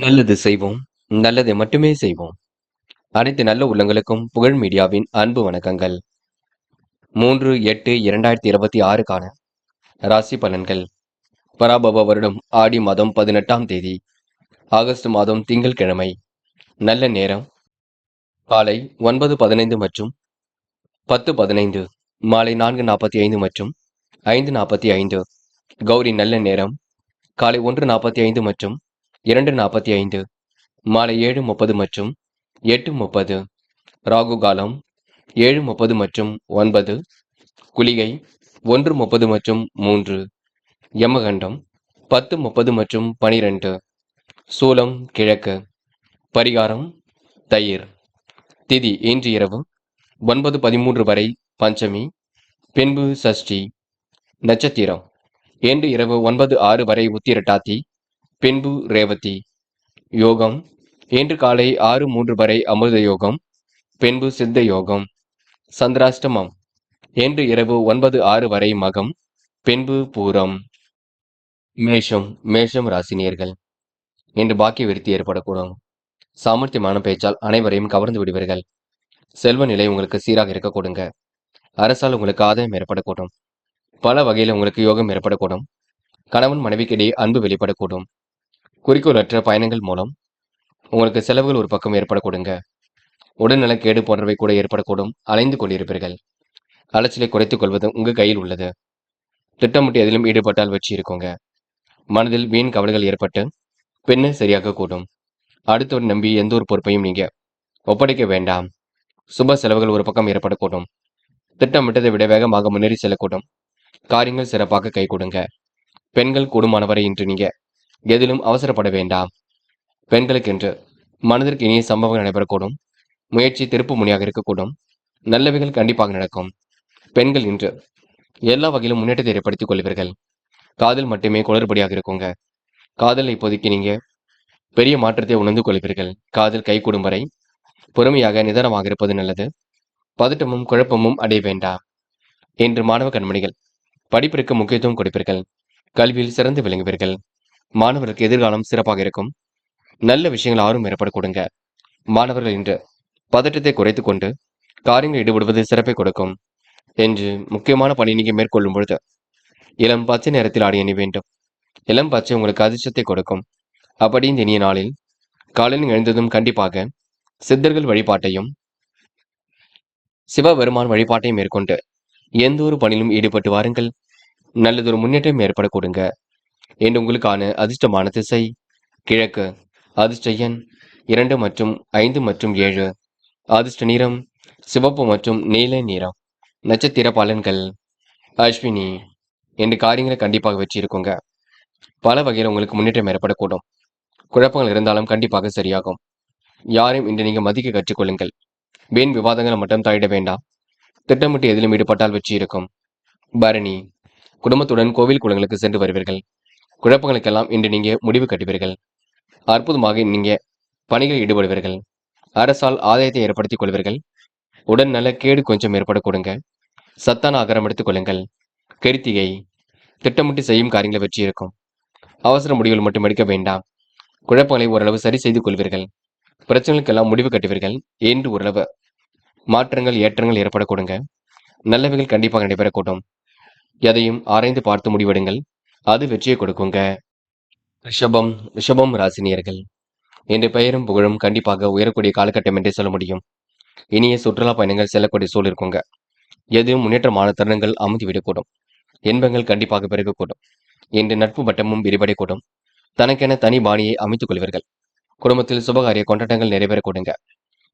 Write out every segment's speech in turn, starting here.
நல்லது செய்வோம். நல்லதை மட்டுமே செய்வோம். அனைத்து நல்ல உள்ளங்களுக்கும் புகழ் மீடியாவின் அன்பு வணக்கங்கள். 3/8/2026க்கான ராசி பலன்கள். பராபவ வருடம் ஆடி மாதம் 18ஆம் தேதி, ஆகஸ்ட் மாதம் திங்கட்கிழமை. நல்ல நேரம் காலை 9:15 மற்றும் 10:15, மாலை 4:45 மற்றும் 5:45. கௌரி நல்ல நேரம் காலை 1:45 மற்றும் 2:45, மாலை 7:30 மற்றும் 8:30. ராகு காலம் 7:30 மற்றும் 9, குளிகை 1:30 மற்றும் 3, யமகண்டம் 10:30 மற்றும் 12, சூலம் கிழக்கு. பரிகாரம் தயிர். திதி இன்று இரவு 9:13 வரை பஞ்சமி, பின்பு சஷ்டி. நட்சத்திரம் இன்று இரவு 9:06 வரை உத்திரட்டாதி, பின்பு ரேவதி. யோகம் இன்று காலை 6:03 வரை அமிர்த யோகம், பின்பு சித்த யோகம். சந்திராஷ்டமம் இன்று இரவு 9:06 வரை மகம், பின்பு பூரம். மேஷம் ராசினியர்கள். இன்று பாக்கிய விருத்தி ஏற்படக்கூடும். சாமர்த்தியமான பேச்சால் அனைவரையும் கவர்ந்து விடுவீர்கள். செல்வ நிலை உங்களுக்கு சீராக இருக்க கொடுங்க. அரசால் உங்களுக்கு ஆதாயம் ஏற்படக்கூடும். பல வகையில் உங்களுக்கு யோகம் ஏற்படக்கூடும். கணவன் மனைவிக்கிடையே அன்பு வெளிப்படக்கூடும். குறிக்கோளற்ற பயணங்கள் மூலம் உங்களுக்கு செலவுகள் ஒரு பக்கம் ஏற்படக்கூடுங்க. உடல்நலக்கேடு போன்றவை கூட ஏற்படக்கூடும். அலைந்து கொண்டிருப்பீர்கள். அலைச்சலை குறைத்துக் கொள்வது உங்க கையில் உள்ளது. திட்டமிட்டு எதிலும் ஈடுபட்டால் வெற்றி இருக்குங்க. மனதில் வீண் கவலைகள் ஏற்பட்டு பின்னர் சரியாக கூடும். அடுத்தவர் நம்பி எந்த ஒரு பொறுப்பையும் நீங்க ஒப்படைக்க வேண்டாம். சுப செலவுகள் ஒரு பக்கம் ஏற்படக்கூடும். திட்டமிட்டதை விட வேகமாக முன்னேறி செல்லக்கூடும். காரியங்கள் சிறப்பாக கை கொடுங்க. பெண்கள் கூடுமானவரை இன்று நீங்க எதிலும் அவசரப்பட வேண்டாம். பெண்களுக்கென்று மனதிற்கு இனிய சம்பவங்கள் நடைபெறக்கூடும். முயற்சி திருப்பு முனையாக இருக்கக்கூடும். நல்லவைகள் கண்டிப்பாக நடக்கும். பெண்கள் இன்று எல்லா வகையிலும் முன்னேற்றத்தை ஏற்படுத்திக் கொள்வீர்கள். காதல் மட்டுமே குளறுபடியாக இருக்குங்க. காதல் இப்போதைக்கு நீங்க பெரிய மாற்றத்தை உணர்ந்து கொள்வீர்கள். காதல் கைகூடும் வரை பொறுமையாக நிதானமாக இருப்பது நல்லது. பதட்டமும் குழப்பமும் அடைய வேண்டாம். இன்று மாணவ கண்மணிகள் படிப்பிற்கு முக்கியத்துவம் கொடுப்பீர்கள். கல்வியில் சிறந்து விளங்குவீர்கள். மாணவர்களுக்கு எதிர்காலம் சிறப்பாக இருக்கும். நல்ல விஷயங்கள் ஆர்வம் ஏற்பட கொடுங்க. மாணவர்கள் இன்று பதட்டத்தை குறைத்துக் கொண்டு காரியங்கள் ஈடுபடுவது சிறப்பை கொடுக்கும். என்று முக்கியமான பணி நீங்க மேற்கொள்ளும் பொழுது இளம் பச்சை நேரத்தில் ஆடி அணி வேண்டும். இளம் பச்சை உங்களுக்கு அதிர்ஷ்டத்தை கொடுக்கும். அப்படி இந்த இனிய நாளில் காலையில் எழுந்ததும் கண்டிப்பாக சித்தர்கள் வழிபாட்டையும் சிவபெருமான் வழிபாட்டையும் மேற்கொண்டு எந்த ஒரு பணியிலும் ஈடுபட்டு வாருங்கள். நல்லதொரு முன்னேற்றம் ஏற்பட கொடுங்க. என்று உங்களுக்கான அதிர்ஷ்டமான திசை கிழக்கு. அதிர்ஷ்ட எண் 2 மற்றும் 5 மற்றும் 7. அதிர்ஷ்ட நிறம் சிவப்பு மற்றும் நீல நிறம். நட்சத்திர பலன்கள். அஸ்வினி. என்று காரியங்களை கண்டிப்பாக வெற்றி இருக்குங்க. பல வகையில் உங்களுக்கு முன்னேற்றம் ஏற்படக்கூடும். குழப்பங்கள் இருந்தாலும் கண்டிப்பாக சரியாகும். யாரையும் இன்று நீங்க மதிக்க கற்றுக்கொள்ளுங்கள். வீண் விவாதங்களை மட்டும் தலையிட வேண்டாம். திட்டமிட்டு எதிலும் ஈடுபட்டால் வெற்றி இருக்கும். பரணி. குடும்பத்துடன் கோவில் குளங்களுக்கு சென்று வருவீர்கள். குழப்பங்களுக்கெல்லாம் இன்று நீங்க முடிவு கட்டுவீர்கள். அற்புதமாக நீங்க பணிகளில் ஈடுபடுவீர்கள். அரசால் ஆதாயத்தை ஏற்படுத்திக் கொள்வீர்கள். உடன் நல்ல கேடு கொஞ்சம் ஏற்பட கொடுங்க. சத்தான ஆகாரம் எடுத்துக் கொள்ளுங்கள். கிருத்திகை. திட்டமிட்டு செய்யும் காரியங்களை வெற்றி இருக்கும். அவசர முடிவுகள் மட்டும் எடுக்க வேண்டாம். குழப்பங்களை ஓரளவு சரி செய்து கொள்வீர்கள். பிரச்சனைகளுக்கெல்லாம் முடிவு கட்டுவீர்கள். என்று ஓரளவு மாற்றங்கள் ஏற்றங்கள் ஏற்பட கொடுங்க. நல்லவைகள் கண்டிப்பாக நடைபெறக்கூடும். எதையும் ஆராய்ந்து பார்த்து முடிவெடுங்கள். அது வெற்றியை கொடுக்குங்க. ரிஷபம் ராசினியர்கள். இன்று பெயரும் புகழும் கண்டிப்பாக உயரக்கூடிய காலகட்டம் என்றே சொல்ல முடியும். இனிய சுற்றுலா பயணங்கள் செல்லக்கூடிய சூழல் இருக்குங்க. எதுவும் முன்னேற்றமான தருணங்கள் அமைந்துவிடக்கூடும். இன்பங்கள் கண்டிப்பாக பெருகக்கூடும். இன்று நட்பு வட்டமும் விரிவடையக்கூடும். தனக்கென தனி பாணியை அமைத்துக் கொள்வீர்கள். குடும்பத்தில் சுபகாரிய கொண்டாட்டங்கள் நிறைவேறக்கூடுங்க.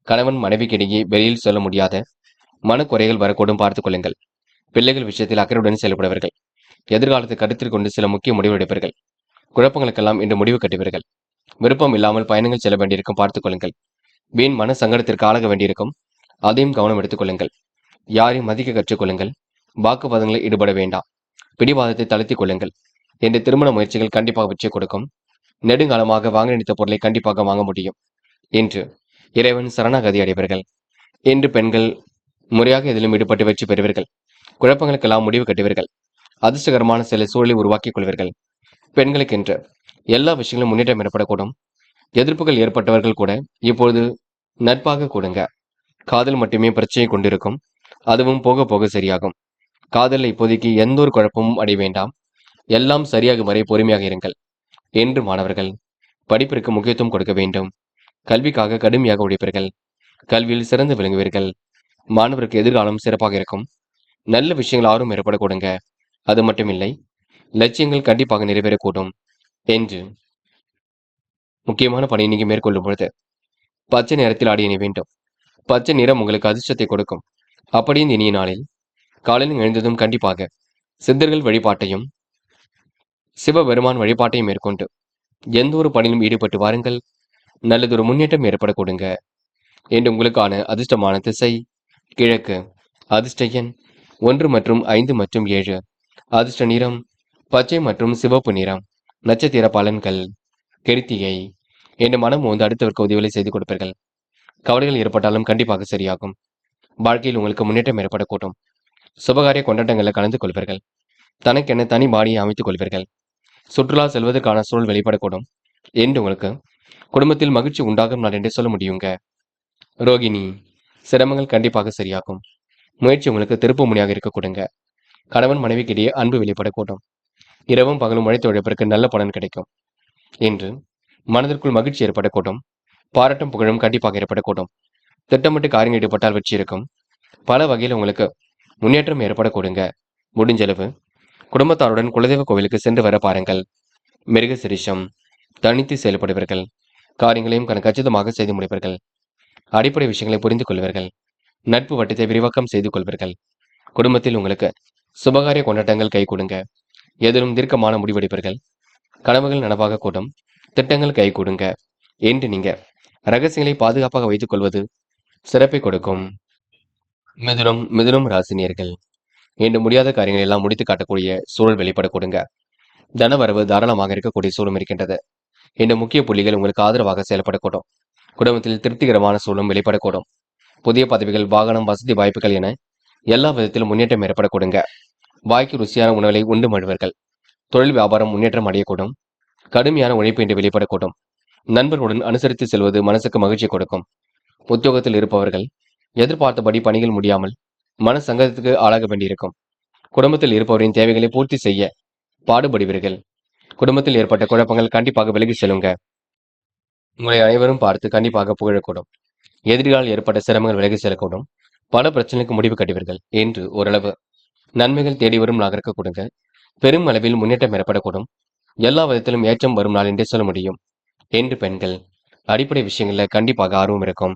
கணவன் மனைவிக்கிடையே வெளியில் சொல்ல முடியாத மனக்குறைகள் வரக்கூடும். பார்த்துக் கொள்ளுங்கள். பிள்ளைகள் விஷயத்தில் அக்கறையுடன் செயல்படுவீர்கள். எதிர்காலத்தை கருத்தில் கொண்டு சில முக்கிய முடிவு எடுப்பீர்கள். குழப்பங்களுக்கெல்லாம் இன்று முடிவு கட்டுவீர்கள். விருப்பம் இல்லாமல் பயணங்கள் செல்ல வேண்டியிருக்கும். பார்த்துக் கொள்ளுங்கள். வீண் மன சங்கடத்திற்கு ஆளாக வேண்டியிருக்கும். அதையும் கவனம் எடுத்துக் கொள்ளுங்கள். யாரையும் மதிக்க கற்றுக்கொள்ளுங்கள். வாக்குவாதங்களில் ஈடுபட வேண்டாம். பிடிவாதத்தை தளர்த்திக் கொள்ளுங்கள். என்று திருமண முயற்சிகள் கண்டிப்பாக வெற்றி கொடுக்கும். நெடுங்காலமாக வாங்க நினைத்த பொருளை கண்டிப்பாக வாங்க முடியும். இன்று இறைவன் சரணாகதி அடைவீர்கள். இன்று பெண்கள் முறையாக எதிலும் ஈடுபட்டு வெற்றி பெறுவீர்கள். குழப்பங்களுக்கெல்லாம் முடிவு கட்டுவீர்கள். அதிர்ஷ்டகரமான சில சூழலை உருவாக்கிக் கொள்வீர்கள். பெண்களுக்கென்று எல்லா விஷயங்களும் முன்னேற்றம் ஏற்படக்கூடும். எதிர்ப்புகள் ஏற்பட்டவர்கள் கூட இப்பொழுது நட்பாக கொடுங்க. காதல் மட்டுமே பிரச்சனை கொண்டிருக்கும். அதுவும் போக போக சரியாகும். காதலில் இப்போதைக்கு எந்த ஒரு குழப்பமும் அடைய வேண்டாம். எல்லாம் சரியாகும் வரை பொறுமையாக இருங்கள். என்று மாணவர்கள் படிப்பிற்கு முக்கியத்துவம் கொடுக்க வேண்டும். கல்விக்காக கடுமையாக உழைப்பீர்கள். கல்வியில் சிறந்து விளங்குவீர்கள். மாணவருக்கு எதிர்காலம் சிறப்பாக இருக்கும். நல்ல விஷயங்கள் ஆர்வம் ஏற்பட கொடுங்க. அது மட்டுமில்லை, லட்சியங்கள் கண்டிப்பாக நிறைவேறக்கூடும். என்று முக்கியமான பணியை நீங்க மேற்கொள்ளும் பொழுது பச்சை நிறத்தில் ஆடை அணிய வேண்டும். பச்சை நிறம் உங்களுக்கு அதிர்ஷ்டத்தை கொடுக்கும். அப்படியும் இனிய நாளில் காலையில் எழுந்ததும் கண்டிப்பாக சித்தர்கள் வழிபாட்டையும் சிவபெருமான் வழிபாட்டையும் மேற்கொண்டு எந்த ஒரு பணியிலும் ஈடுபட்டு வாருங்கள். நல்லதொரு முன்னேற்றம் ஏற்பட கொடுங்க. என்று உங்களுக்கான அதிர்ஷ்டமான திசை கிழக்கு. அதிர்ஷ்ட எண் 1 மற்றும் 5 மற்றும் 7. அதிர்ஷ்ட நிறம் பச்சை மற்றும் சிவப்பு நிறம். நட்சத்திர பலன்கள் கிருத்திகை. என்று மனம் வந்து அடுத்தவருக்கு உதவிகளை செய்து கொடுப்பீர்கள். கவலைகள் ஏற்பட்டாலும் கண்டிப்பாக சரியாகும். வாழ்க்கையில் உங்களுக்கு முன்னேற்றம் ஏற்படக்கூடும். சுபகாரிய கொண்டாட்டங்களில் கலந்து கொள்வீர்கள். தனக்கென தனி பாணியை அமைத்துக் கொள்வீர்கள். சுற்றுலா செல்வதற்கான சூழல் வெளிப்படக்கூடும். என்று உங்களுக்கு குடும்பத்தில் மகிழ்ச்சி உண்டாகும் நாள் என்று சொல்ல முடியுங்க. ரோகிணி. சிரமங்கள் கண்டிப்பாக சரியாகும். முயற்சி உங்களுக்கு திருப்பு முனையாக இருக்க கொடுங்க. கணவன் மனைவிக்கிடையே அன்பு வெளிப்படக்கூடும். இரவும் பகலும் உழைத்து உழைப்பிற்கு நல்ல பலன் கிடைக்கும். என்று மனதிற்குள் மகிழ்ச்சி ஏற்படக்கூடும். பாராட்டும் புகழும் கண்டிப்பாக ஏற்படக்கூடும். திட்டமிட்டு காரியங்கள் ஈடுபட்டால் வெற்றி இருக்கும். பல வகையில் உங்களுக்கு முன்னேற்றம் ஏற்பட கொடுங்க. முடிஞ்சளவு குடும்பத்தாருடன் குலதெய்வ கோவிலுக்கு சென்று வர பாருங்கள். மிருக சிரிஷம். தனித்து செயல்படுவீர்கள். காரியங்களையும் கச்சிதமாக செய்து முடிப்பீர்கள். அடிப்படை விஷயங்களை புரிந்து கொள்வீர்கள். நட்பு வட்டத்தை விரிவாக்கம் செய்து கொள்வீர்கள். குடும்பத்தில் உங்களுக்கு சுபகாரிய கொண்டாட்டங்கள் கை கொடுங்க. எதிலும் தீர்க்கமான முடிவெடுப்பீர்கள். கனவுகள் நனவாக கூடும். திட்டங்கள் கை கொடுங்க. என்று நீங்க ரகசியங்களை பாதுகாப்பாக வைத்துக் கொள்வது சிறப்பை கொடுக்கும். மிதுனம் ராசினியர்கள். என்று முடியாத காரியங்கள் எல்லாம் முடித்து காட்டக்கூடிய சூழல் வெளிப்பட கொடுங்க. தனவரவு தாராளமாக இருக்கக்கூடிய சூழலும் இருக்கின்றது. இந்த முக்கிய புள்ளிகள் உங்களுக்கு ஆதரவாக செயல்படக்கூடும். குடும்பத்தில் திருப்திகரமான சூழலும் வெளிப்படக்கூடும். புதிய பதவிகள், வாகனம், வசதி வாய்ப்புகள் என எல்லா விதத்திலும் முன்னேற்றம் ஏற்பட கொடுங்க. வாய்க்கு ருசியான உணவுகளை உண்டு மழுவர்கள். தொழில் வியாபாரம் முன்னேற்றம் அடையக்கூடும். கடுமையான உழைப்பு என்று வெளிப்படக்கூடும். நண்பர்களுடன் அனுசரித்து செல்வது மனசுக்கு மகிழ்ச்சி கொடுக்கும். உத்தியோகத்தில் இருப்பவர்கள் எதிர்பார்த்தபடி பணிகள் முடியாமல் மன சங்கடத்துக்கு ஆளாக வேண்டியிருக்கும். குடும்பத்தில் இருப்பவரின் தேவைகளை பூர்த்தி செய்ய பாடுபடுவீர்கள். குடும்பத்தில் ஏற்பட்ட குழப்பங்கள் கண்டிப்பாக விலகி செல்லுங்க. உங்களை அனைவரும் பார்த்து கண்டிப்பாக புகழக்கூடும். எதிரிகளால் ஏற்பட்ட சிரமங்கள் விலகி செல்லக்கூடும். பல பிரச்சனைக்கு முடிவு கட்டுவீர்கள். என்று ஓரளவு நன்மைகள் தேடி வரும் நாள் இருக்க கொடுங்க. பெரும் அளவில் முன்னேற்றம் ஏற்படக்கூடும். எல்லா விதத்திலும் ஏற்றம் வரும் நாள் என்றே சொல்ல முடியும். என்று பெண்கள் அடிப்படை விஷயங்கள்ல கண்டிப்பாக ஆர்வம் இருக்கும்.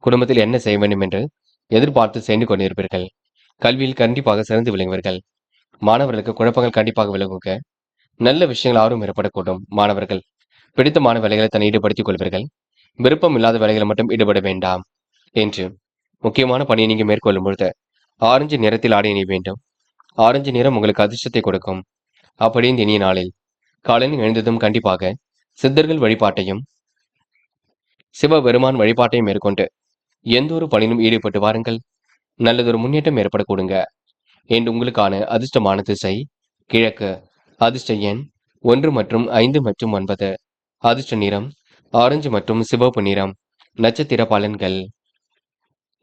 குடும்பத்தில் என்ன செய்ய வேண்டும் என்று எதிர்பார்த்து செய்து கொண்டிருப்பீர்கள். கல்வியில் கண்டிப்பாக சிறந்து விளங்குவீர்கள். மாணவர்களுக்கு குழப்பங்கள் கண்டிப்பாக விலகுங்க. நல்ல விஷயங்கள் ஆர்வம் ஏற்படக்கூடும். மாணவர்கள் பிடித்தமான வேலைகளை தன்னை ஈடுபடுத்திக் கொள்வீர்கள். விருப்பம் இல்லாத வேலைகளை மட்டும் ஈடுபட வேண்டாம். என்று முக்கியமான பணியை நீங்க மேற்கொள்ளும் பொழுது ஆரஞ்சு நிறத்தில் ஆடை அணிய வேண்டும். ஆரஞ்சு நிறம் உங்களுக்கு அதிர்ஷ்டத்தை கொடுக்கும். அப்படி இந்த இனிய நாளில் காலையில் எழுந்ததும் கண்டிப்பாக சித்தர்கள் வழிபாட்டையும் சிவபெருமான் வழிபாட்டையும் மேற்கொண்டு எந்த ஒரு பணியிலும் ஈடுபட்டு வாருங்கள். நல்லதொரு முன்னேற்றம் ஏற்பட கொடுங்க. என்று உங்களுக்கான அதிர்ஷ்டமான திசை கிழக்கு. அதிர்ஷ்ட எண் 1 மற்றும் 5 மற்றும் 9. அதிர்ஷ்ட நிறம் ஆரஞ்சு மற்றும் சிவப்பு நிறம். நட்சத்திர பலன்கள்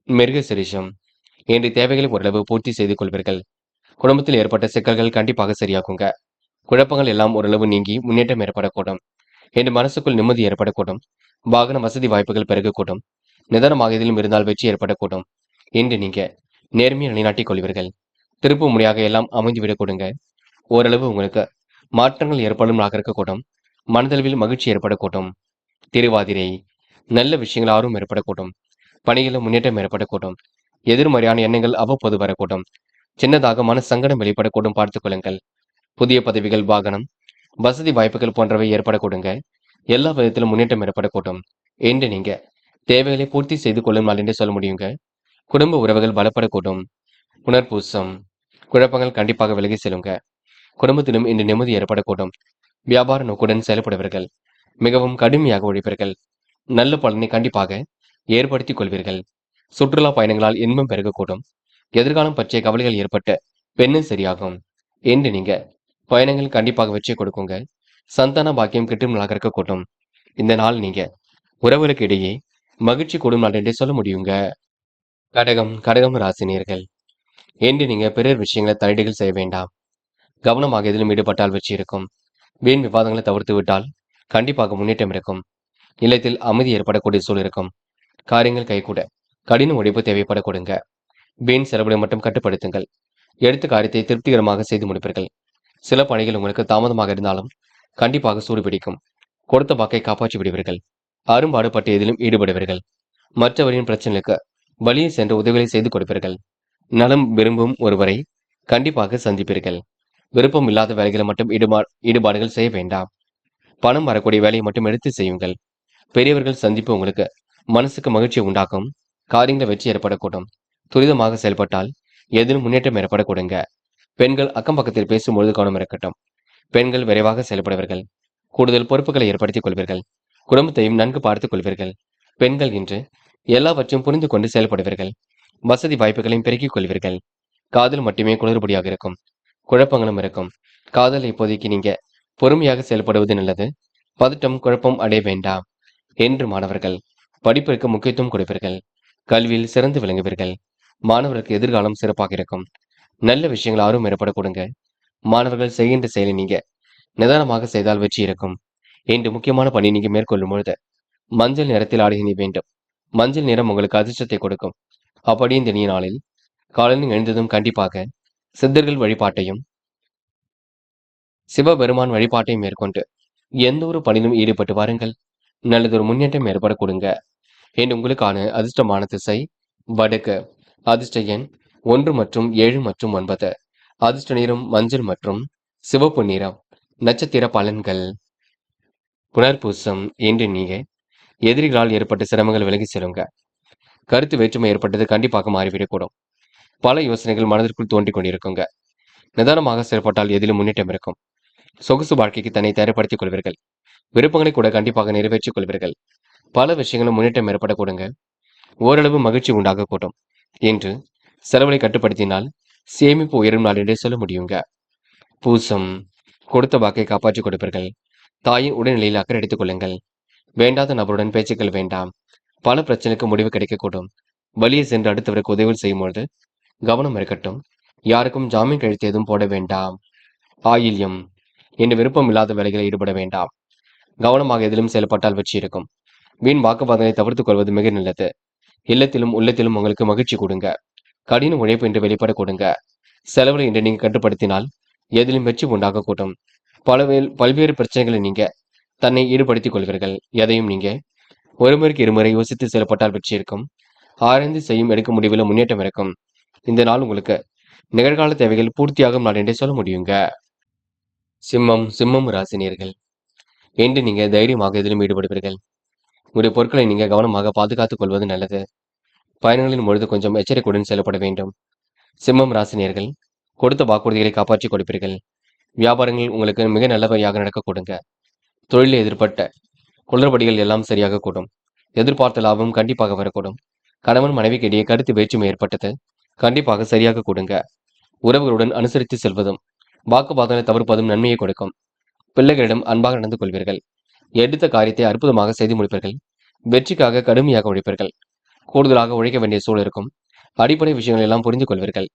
மிருக சிரிஷம். என்று தேவைகளை ஓரளவு பூர்த்தி செய்து கொள்வீர்கள். குடும்பத்தில் ஏற்பட்ட சிக்கல்கள் கண்டிப்பாக சரியாகுங்க. குழப்பங்கள் எல்லாம் ஓரளவு நீங்கி முன்னேற்றம் ஏற்படக்கூடும். என்று மனசுக்குள் நிம்மதி ஏற்படக்கூடும். வாகன வசதி வாய்ப்புகள் பெருகக்கூடும். நிதானமாக இதிலும் இருந்தால் வெற்றி ஏற்படக்கூடும். என்று நீங்க நேர்மையை நிலைநாட்டிக் கொள்வீர்கள். திருப்பு முறையாக எல்லாம் அமைந்துவிடக் கொடுங்க. ஓரளவு உங்களுக்கு மாற்றங்கள் ஏற்படும் நாளாக இருக்கக்கூடும். மனதளவில் மகிழ்ச்சி ஏற்படக்கூடும். திருவாதிரை நல்ல விஷயங்கள் ஆர்வம் ஏற்படக்கூடும். பணிகளில் முன்னேற்றம் ஏற்படக்கூடும். எதிர்மறையான எண்ணங்கள் அவ்வப்போது வரக்கூடும். சின்னதாக மன சங்கடம் வெளிப்படக்கூடும். பார்த்துக் கொள்ளுங்கள். புதிய பதவிகள், வாகனம், வசதி வாய்ப்புகள் போன்றவை ஏற்படக்கூடுங்க. எல்லா விதத்திலும் முன்னேற்றம் ஏற்படக்கூடும். என்று நீங்க தேவைகளை பூர்த்தி செய்து கொள்ளும் நாள் என்று சொல்ல முடியுங்க. குடும்ப உறவுகள் பலப்படக்கூடும். புனர்பூசம் குழப்பங்கள் கண்டிப்பாக விலகி செல்லுங்க. குடும்பத்திலும் இன்று நிம்மதி ஏற்படக்கூடும். வியாபார நோக்குடன் செயல்படுவீர்கள். மிகவும் கடுமையாக உழைப்பீர்கள். நல்ல பலனை கண்டிப்பாக ஏற்படுத்திக் கொள்வீர்கள். சுற்றுலா பயணங்களால் இன்பம் பெருகக்கூடும். எதிர்காலம் பற்றிய கவலைகள் ஏற்பட்ட பெண்ணும் சரியாகும். என்று நீங்க பயணங்கள் கண்டிப்பாக வெற்றி கொடுக்குங்க. சந்தான பாக்கியம் கிட்டும் நாளாக இருக்கக்கூடும். இந்த நாள் நீங்க உறவுகளுக்கு இடையே மகிழ்ச்சி கூடும் நாள் என்றே சொல்ல முடியுங்க. கடகம் ராசினியர்கள். என்று நீங்க பிறர் விஷயங்களை தலையீடுகள் செய்ய வேண்டாம். கவனமாக எதிலும் ஈடுபட்டால் வெற்றி இருக்கும். வீண் விவாதங்களை தவிர்த்து விட்டால் கண்டிப்பாக முன்னேற்றம் இருக்கும். இல்லத்தில் அமைதி ஏற்படக்கூடிய சூழல் இருக்கும். காரியங்கள் கைகூட கடின உழைப்பு தேவைப்படக்கூடுங்க. வீண் செலவுகளை மட்டும் கட்டுப்படுத்துங்கள். எடுத்த காரியத்தை திருப்திகரமாக செய்து முடிப்பீர்கள். சில பணிகள் உங்களுக்கு தாமதமாக இருந்தாலும் கண்டிப்பாக சூடு பிடிக்கும். கொடுத்த வாக்கை காப்பாற்றி விடுவீர்கள். அரும்பாடுபட்டு எதிலும் ஈடுபடுவீர்கள். மற்றவரின் பிரச்சனைகளுக்கு வழியே சென்று உதவிகளை செய்து கொடுப்பீர்கள். நலம் விரும்பும் ஒருவரை கண்டிப்பாக சந்திப்பீர்கள். விருப்பம் இல்லாத வேலைகளை மட்டும் ஈடுபாடுகள் செய்ய வேண்டாம். பணம் வரக்கூடிய வேலையை மட்டும் எடுத்து செய்யுங்கள். பெரியவர்கள் சந்திப்பு உங்களுக்கு மனசுக்கு மகிழ்ச்சியை உண்டாக்கும். காரியங்களை வெற்றி ஏற்படக்கூடும். துரிதமாக செயல்பட்டால் எதிலும் முன்னேற்றம் ஏற்படக்கூடுங்க. பெண்கள் அக்கம் பக்கத்தில் பேசும்பொழுது கவனம் இருக்கட்டும். பெண்கள் விரைவாக செயல்படுவீர்கள். கூடுதல் பொறுப்புகளை ஏற்படுத்திக் கொள்வீர்கள். குடும்பத்தையும் நன்கு பார்த்துக் கொள்வீர்கள். பெண்கள் இன்று எல்லாவற்றையும் புரிந்து கொண்டு செயல்படுவீர்கள். வசதி வாய்ப்புகளையும் பெருக்கிக் கொள்வீர்கள். காதல் மட்டுமே குளறுபடியாக இருக்கும். குழப்பங்களும் இருக்கும். காதல் இப்போதைக்கு நீங்க பொறுமையாக செயல்படுவது நல்லது. பதட்டம் குழப்பம் அடைய வேண்டாம். என்று மாணவர்கள் படிப்பிற்கு முக்கியத்துவம் கொடுப்பீர்கள். கல்வியில் சிறந்து விளங்குவீர்கள். மாணவர்களுக்கு எதிர்காலம் சிறப்பாக இருக்கும். நல்ல விஷயங்கள் ஆர்வம் ஏற்படக்கூடுங்க. மாணவர்கள் செய்கின்ற செயலை நீங்க நிதானமாக செய்தால் வெற்றி இருக்கும். என்று முக்கியமான பணி நீங்க மேற்கொள்ளும் பொழுது மஞ்சள் நிறத்தில் ஆடையினை வேண்டும். மஞ்சள் நிறம் உங்களுக்கு அதிர்ஷ்டத்தை கொடுக்கும். அப்படி இந்த இனிய நாளில் காலையில் எழுந்ததும் கண்டிப்பாக சித்தர்கள் வழிபாட்டையும் சிவபெருமான் வழிபாட்டையும் மேற்கொண்டு எந்த ஒரு பணியிலும் ஈடுபட்டு வாருங்கள். நல்லதொரு முன்னேற்றம் ஏற்பட கொடுங்க. என்று உங்களுக்கான அதிர்ஷ்டமான திசை வடக்கு. அதிர்ஷ்ட எண் 1 மற்றும் 7 மற்றும் 9. அதிர்ஷ்ட நிறம் மஞ்சள் மற்றும் சிவப்பு நிறம். நட்சத்திர பலன்கள். புனர்பூசம். என்று நீங்க எதிரிகளால் ஏற்பட்ட சிரமங்கள் விலகி செல்லுங்க. கருத்து வேற்றுமை ஏற்பட்டது கண்டிப்பாக மாறிவிடக்கூடும். பல யோசனைகள் மனதிற்குள் தோன்றிக் கொண்டிருக்குங்க. நிதானமாக செயல்பட்டால் எதிலும் முன்னேற்றம் இருக்கும். சொகுசு வாழ்க்கைக்கு தன்னை தயார்படுத்திக் கொள்வீர்கள். விருப்பங்களை கூட கண்டிப்பாக நிறைவேற்றிக் கொள்வீர்கள். பல விஷயங்களும் முன்னேற்றம் ஏற்படக்கூடுங்க. ஓரளவு மகிழ்ச்சி உண்டாகக்கூடும். என்று செலவுகளை கட்டுப்படுத்தினால் சேமிப்பு உயரும் நாள் என்றே சொல்ல முடியுங்க. பூசம். கொடுத்த வாக்கை காப்பாற்றிக் கொடுப்பீர்கள். தாயின் உடல்நிலையில் அக்கறை எடுத்துக் கொள்ளுங்கள். வேண்டாத நபருடன் பேச்சுக்கள் வேண்டாம். பல பிரச்சனைக்கு முடிவு கிடைக்கக்கூடும். வழியே சென்று அடுத்தவருக்கு உதவி செய்யும் பொழுது கவனம் இருக்கட்டும். யாருக்கும் ஜாமீன் கழுத்து எதுவும் போட வேண்டாம். ஆயில்யம். என்று விருப்பம் இல்லாத வேலைகளை ஈடுபட வேண்டாம். கவனமாக எதிலும் செயல்பட்டால் வெற்றி இருக்கும். வீண் வாக்குவாதங்களை தவிர்த்துக் கொள்வது மிக நல்லது. இல்லத்திலும் உள்ளத்திலும் உங்களுக்கு மகிழ்ச்சி கொடுங்க. கடின உழைப்பு என்று வெளிப்பட கொடுங்க. செலவுகளை என்று நீங்க கட்டுப்படுத்தினால் எதிலும் வெற்றி உண்டாகக்கூடும். பல்வேறு பிரச்சனைகளை நீங்க தன்னை ஈடுபடுத்திக் கொள்வீர்கள். எதையும் நீங்க ஒருமுறைக்கு இருமுறை யோசித்து செயல்பட்டால் வெற்றி இருக்கும். ஆராய்ந்து செய்யும் எடுக்கும் முடிவில் முன்னேற்றம் இருக்கும். இந்த நாள் உங்களுக்கு நிகழ்கால தேவைகள் பூர்த்தியாகும் நாள் என்றே சொல்ல முடியுங்க. சிம்மம் ராசினியர்கள். என்று நீங்க தைரியமாக எதிலும் ஈடுபடுவீர்கள். உங்களுடைய பொருட்களை நீங்க கவனமாக பாதுகாத்துக் கொள்வது நல்லது. பயணங்களின் பொழுது கொஞ்சம் எச்சரிக்கையுடன் செயல்பட வேண்டும். சிம்மம் ராசினியர்கள் கொடுத்த வாக்குறுதிகளை காப்பாற்றி கொடுப்பீர்கள். வியாபாரங்கள் உங்களுக்கு மிக நல்லபடியாக நடக்க கொடுங்க. தொழிலில் எதிர்பட்ட குளறுபடிகள் எல்லாம் சரியாக கூடும். எதிர்பார்த்த லாபம் கண்டிப்பாக வரக்கூடும். கணவன் மனைவிக்கு இடையே கருத்து வேற்றுமை ஏற்பட்டது கண்டிப்பாக சரியாக கொடுங்க. உறவுகளுடன் அனுசரித்து செல்வதும் வாக்குவாதங்களை தவிர்ப்பதும் நன்மையை கொடுக்கும். பிள்ளைகளிடம் அன்பாக நடந்து கொள்வீர்கள். எடுத்த காரியத்தை அற்புதமாக செய்து முடிப்பீர்கள். வெற்றிக்காக கடுமையாக உழைப்பீர்கள். கூடுதலாக உழைக்க வேண்டிய சூழல் இருக்கும். அடிப்படை விஷயங்கள் எல்லாம் புரிந்து கொள்வீர்கள்.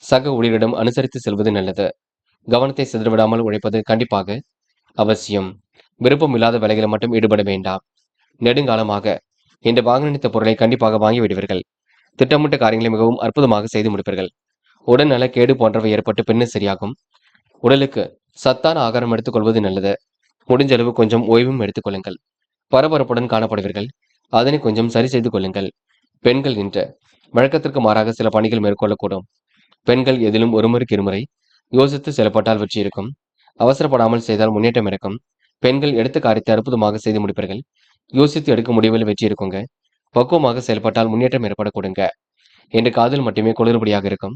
சக ஊழியரிடம் அனுசரித்து செல்வது நல்லது. கவனத்தை சிதறவிடாமல் உழைப்பது கண்டிப்பாக அவசியம். விருப்பம் இல்லாத வேலைகளை மட்டும் ஈடுபட வேண்டாம். நெடுங்காலமாக இன்று வாங்க நினைத்த பொருளை கண்டிப்பாக வாங்கி விடுவீர்கள். திட்டமிட்ட காரியங்களை மிகவும் அற்புதமாக செய்து முடிப்பீர்கள். உடல்நல கேடு போன்றவை ஏற்பட்டு பின்னர் சரியாகும். உடலுக்கு சத்தான ஆகாரம் எடுத்துக்கொள்வது நல்லது. முடிஞ்ச அளவு கொஞ்சம் ஓய்வும் எடுத்துக்கொள்ளுங்கள். பரபரப்புடன் காணப்படுவீர்கள். அதனை கொஞ்சம் சரி செய்து கொள்ளுங்கள். பெண்கள் இன்று வழக்கத்திற்கு மாறாக சில பணிகள் மேற்கொள்ளக்கூடும். பெண்கள் எதிலும் ஒருமுறைக்கு இருமுறை யோசித்து செயல்பட்டால் வெற்றி இருக்கும். அவசரப்படாமல் செய்தால் முன்னேற்றம் இருக்கும். பெண்கள் எடுத்த காரியத்தை அற்புதமாக செய்து முடிப்பீர்கள். யோசித்து எடுக்கும் முடிவில் வெற்றி இருக்குங்க. பக்குவமாக செயல்பட்டால் முன்னேற்றம் ஏற்பட கொடுங்க. என்று காதல் மட்டுமே குளறுபடியாக இருக்கும்.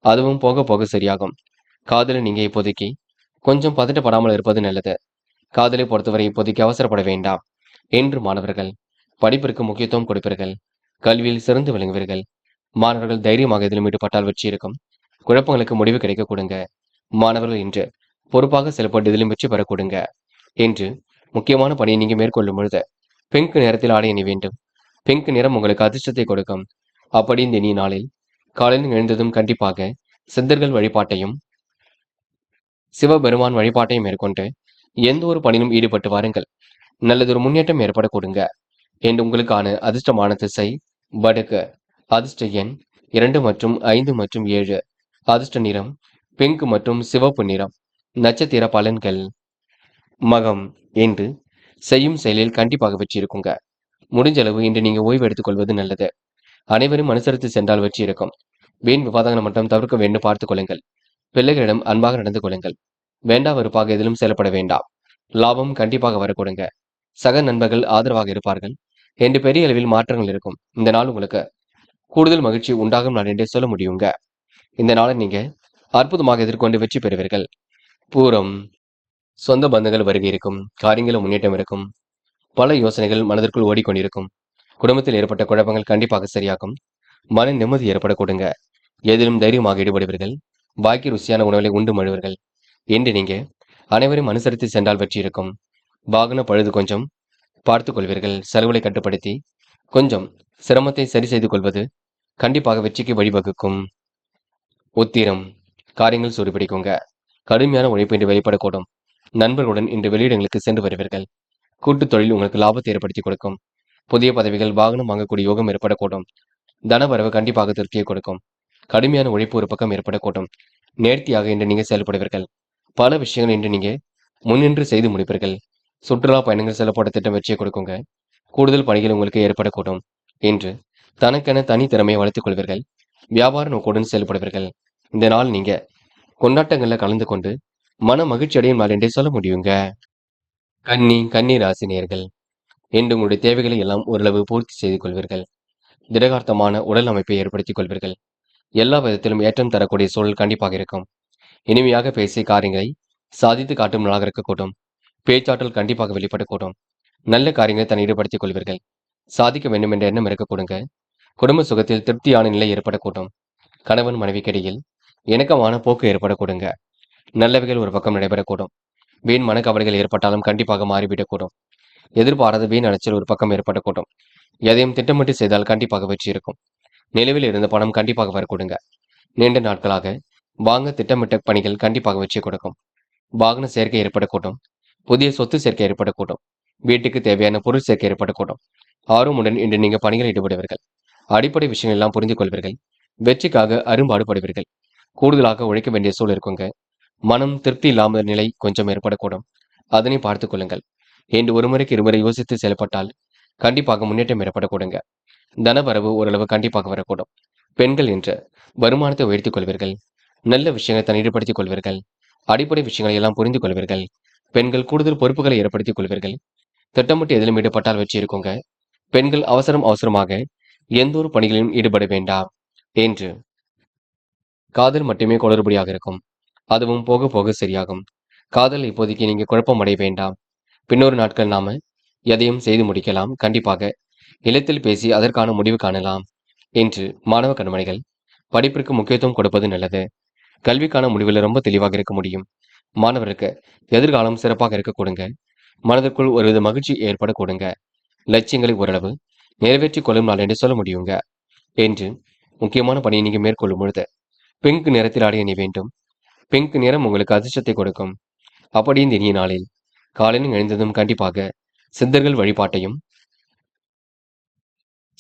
அதுவும் போக போக சரியாகும். காதலை நீங்க இப்போதைக்கு கொஞ்சம் பதட்டப்படாமல் இருப்பது நல்லது. காதலை பொறுத்தவரை இப்போதைக்கு அவசரப்பட வேண்டாம். என்று மாணவர்கள் படிப்பிற்கு முக்கியத்துவம் கொடுப்பீர்கள். கல்வியில் சிறந்து விளங்குவீர்கள். மாணவர்கள் தைரியமாக எதிலும் ஈடுபட்டால் வெற்றி இருக்கும். குழப்பங்களுக்கு முடிவு கிடைக்க கொடுங்க. மாணவர்கள் இன்று பொறுப்பாக செயல்பட்டு இதிலும் வெற்றி பெற கொடுங்க. என்று முக்கியமான பணியை நீங்க மேற்கொள்ளும் பொழுது பிங்க் நிறத்தில் ஆடை அணி வேண்டும். பிங்க் நிறம் உங்களுக்கு அதிர்ஷ்டத்தை கொடுக்கும். அப்படி இந்த இனிய நாளில் காலையில் எழுந்ததும் கண்டிப்பாக சித்தர்கள் வழிபாட்டையும் சிவபெருமான் வழிபாட்டையும் மேற்கொண்டு எந்த ஒரு பணியிலும் ஈடுபட்டு வாருங்கள். நல்லதொரு முன்னேற்றம் ஏற்பட கொடுங்க. என்று உங்களுக்கான அதிர்ஷ்டமான திசை வடக்கு. அதிர்ஷ்ட எண் 2 மற்றும் 5 மற்றும் 7. அதிர்ஷ்ட நிறம் பிங்க் மற்றும் சிவப்பு நிறம். நட்சத்திர பலன்கள். மகம். இன்று செய்யும் செயலில் கண்டிப்பாக வெற்றி இருக்குங்க. முடிஞ்ச அளவு இன்று நீங்க ஓய்வு எடுத்துக் கொள்வது நல்லது. அனைவரும் அனுசரித்து சென்றால் வெற்றி இருக்கும். வீண் விவாதங்களை மட்டும் தவிர்க்க வேண்டும் பார்த்துக் கொள்ளுங்கள். பிள்ளைகளிடம் அன்பாக நடந்து கொள்ளுங்கள். வேண்டா வெறுப்பாக எதிலும் செயல்பட வேண்டாம். லாபம் கண்டிப்பாக வர கொடுங்க. சக நண்பர்கள் ஆதரவாக இருப்பார்கள் என்று பெரிய அளவில் மாற்றங்கள் இருக்கும். இந்த நாள் உங்களுக்கு கூடுதல் மகிழ்ச்சி உண்டாகும் நாள் என்றே சொல்ல முடியுங்க. இந்த நாளை நீங்க அற்புதமாக எதிர்கொண்டு வெற்றி பெறுவீர்கள். பூரம். சொந்த பந்தங்கள் வருகை இருக்கும். காரியங்களும் முன்னேற்றம் இருக்கும். பல யோசனைகள் மனதிற்குள் ஓடிக்கொண்டிருக்கும். குடும்பத்தில் ஏற்பட்ட குழப்பங்கள் கண்டிப்பாக சரியாகும். மன நிம்மதி ஏற்பட கொடுங்க. எதிலும் தைரியமாக ஈடுபடுவீர்கள். பாக்கி ருசியான உணவுகளை உண்டு மழுவீர்கள். என்று நீங்க அனைவரும் அனுசரித்து சென்றால் வெற்றி இருக்கும். வாகன பழுது கொஞ்சம் பார்த்துக் கொள்வீர்கள். செலவுகளை கட்டுப்படுத்தி கொஞ்சம் சிரமத்தை சரி செய்து கொள்வது கண்டிப்பாக வெற்றிக்கு வழிவகுக்கும். உத்திரம். காரியங்கள் சூடுபிடிக்குங்க. கடுமையான உழைப்பு இன்று வெளிப்படக்கூடும். நண்பர்களுடன் இன்று வெளியிடங்களுக்கு சென்று வருவீர்கள். கூட்டுத் தொழில் உங்களுக்கு லாபத்தை ஏற்படுத்தி கொடுக்கும். புதிய பதவிகள் வாகனம் வாங்கக்கூடிய யோகம் ஏற்படக்கூடும். தனவரவு கண்டிப்பாக திருப்தியை கொடுக்கும். கடுமையான உழைப்பு ஒரு பக்கம் ஏற்படக்கூடும். நேர்த்தியாக இன்று நீங்க செயல்படுவீர்கள். பல விஷயங்கள் இன்று நீங்க முன்னின்று செய்து முடிப்பீர்கள். சுற்றுலா பயணங்கள் செல்லப்பட்ட திட்டம் வெற்றியை கொடுக்குங்க. கூடுதல் பணிகள் உங்களுக்கு ஏற்படக்கூடும். இன்று தனக்கென தனி திறமையை வளர்த்துக் கொள்வீர்கள். வியாபார நோக்குடன் செயல்படுவீர்கள். இந்த நாள் நீங்க கொண்டாட்டங்கள்ல கலந்து கொண்டு மன மகிழ்ச்சி அடையும் நாள் என்றே சொல்ல முடியுங்க. கன்னி ராசினியர்கள். இன்று உங்களுடைய தேவைகளை எல்லாம் ஓரளவு பூர்த்தி செய்து கொள்வீர்கள். திடகார்த்தமான உடல் அமைப்பை ஏற்படுத்திக் கொள்வீர்கள். எல்லா விதத்திலும் ஏற்றம் தரக்கூடிய சூழல் கண்டிப்பாக இருக்கும். இனிமையாக பேசி காரியங்களை சாதித்து காட்டும் நாளாக இருக்கக்கூடும். பேச்சாற்றல் கண்டிப்பாக வெளிப்படக்கூடும். நல்ல காரியங்களை தன்னை ஈடுபடுத்திக் கொள்வீர்கள். சாதிக்க வேண்டும் என்ற எண்ணம் இருக்கக்கூடுங்க. குடும்ப சுகத்தில் திருப்தியான நிலை ஏற்படக்கூடும். கணவன் மனைவிக்கிடையில் இணக்கமான போக்கு ஏற்படக்கூடுங்க. நல்லவைகள் ஒரு பக்கம் நடைபெறக்கூடும். வீண் மனக்கவலைகள் ஏற்பட்டாலும் கண்டிப்பாக மாறிவிடக்கூடும். எதிர்பாராத வீண் அலைச்சல் ஒரு பக்கம் ஏற்படக்கூடும். எதையும் திட்டமிட்டு செய்தால் கண்டிப்பாக வெற்றி இருக்கும். நிலுவில் இருந்த பணம் கண்டிப்பாக வரக்கூடுங்க. நீண்ட நாட்களாக வாங்க திட்டமிட்ட பணிகள் கண்டிப்பாக வெற்றி கொடுக்கும். வாகன சேர்க்கை ஏற்படக்கூடும். புதிய சொத்து சேர்க்கை ஏற்படக்கூடும். வீட்டுக்கு தேவையான பொருள் சேர்க்கை ஏற்படக்கூடும். ஆர்வமுடன் இன்று நீங்க பணிகள் ஈடுபடுவீர்கள். அடிப்படை விஷயங்கள் எல்லாம் புரிந்து கொள்வீர்கள். வெற்றிக்காக அரும்பாடுபடுவீர்கள். கூடுதலாக உழைக்க வேண்டிய சூழல் இருக்குங்க. மனம் திருப்தி இல்லாத நிலை கொஞ்சம் ஏற்படக்கூடும். அதனை பார்த்துக் கொள்ளுங்கள். என்று ஒரு முறைக்கு இருமுறை யோசித்து செயல்பட்டால் கண்டிப்பாக முன்னேற்றம் ஏற்படக்கூடுங்க. தனவரவு ஓரளவு கண்டிப்பாக வரக்கூடும். பெண்கள் என்ற வருமானத்தை உயர்த்திக் கொள்வீர்கள். நல்ல விஷயங்களை தன் ஈடுபடுத்திக் கொள்வீர்கள். அடிப்படை விஷயங்களை எல்லாம் புரிந்து கொள்வீர்கள். பெண்கள் கூடுதல் பொறுப்புகளை ஏற்படுத்திக் கொள்வீர்கள். திட்டமிட்டு எதிலும் ஈடுபட்டால் வெற்றி இருக்குங்க. பெண்கள் அவசரமாக எந்த ஒரு பணிகளிலும் ஈடுபட வேண்டாம். என்று காதல் மட்டுமே குளறுபடியாக இருக்கும். அதுவும் போக போக சரியாகும். காதல் இப்போதைக்கு நீங்க குழப்பம் அடைய வேண்டாம். பின்னொரு நாட்கள் நாம எதையும் செய்து முடிக்கலாம். கண்டிப்பாக இல்லத்தில் பேசி அதற்கான முடிவு காணலாம். என்று மாணவ கண்மணிகள் படிப்பிற்கு முக்கியத்துவம் கொடுப்பது நல்லது. கல்விக்கான முடிவில் ரொம்ப தெளிவாக இருக்க முடியும். மாணவருக்கு எதிர்காலம் சிறப்பாக இருக்க கொடுங்க. மனதிற்குள் ஒருவித மகிழ்ச்சி ஏற்பட கொடுங்க. லட்சியங்களை ஓரளவு நிறைவேற்றிக் கொள்ளும் நாள் என்று சொல்ல முடியுங்க. என்று முக்கியமான பணியை நீங்க மேற்கொள்ளும் பொழுது பிங்க் நிறத்தில் ஆடை அணி வேண்டும். பிங்க் நிறம் உங்களுக்கு அதிர்ஷ்டத்தை கொடுக்கும். அப்படி இந்த இனிய நாளில் காலையில் எழுந்ததும் கண்டிப்பாக சித்தர்கள் வழிபாட்டையும்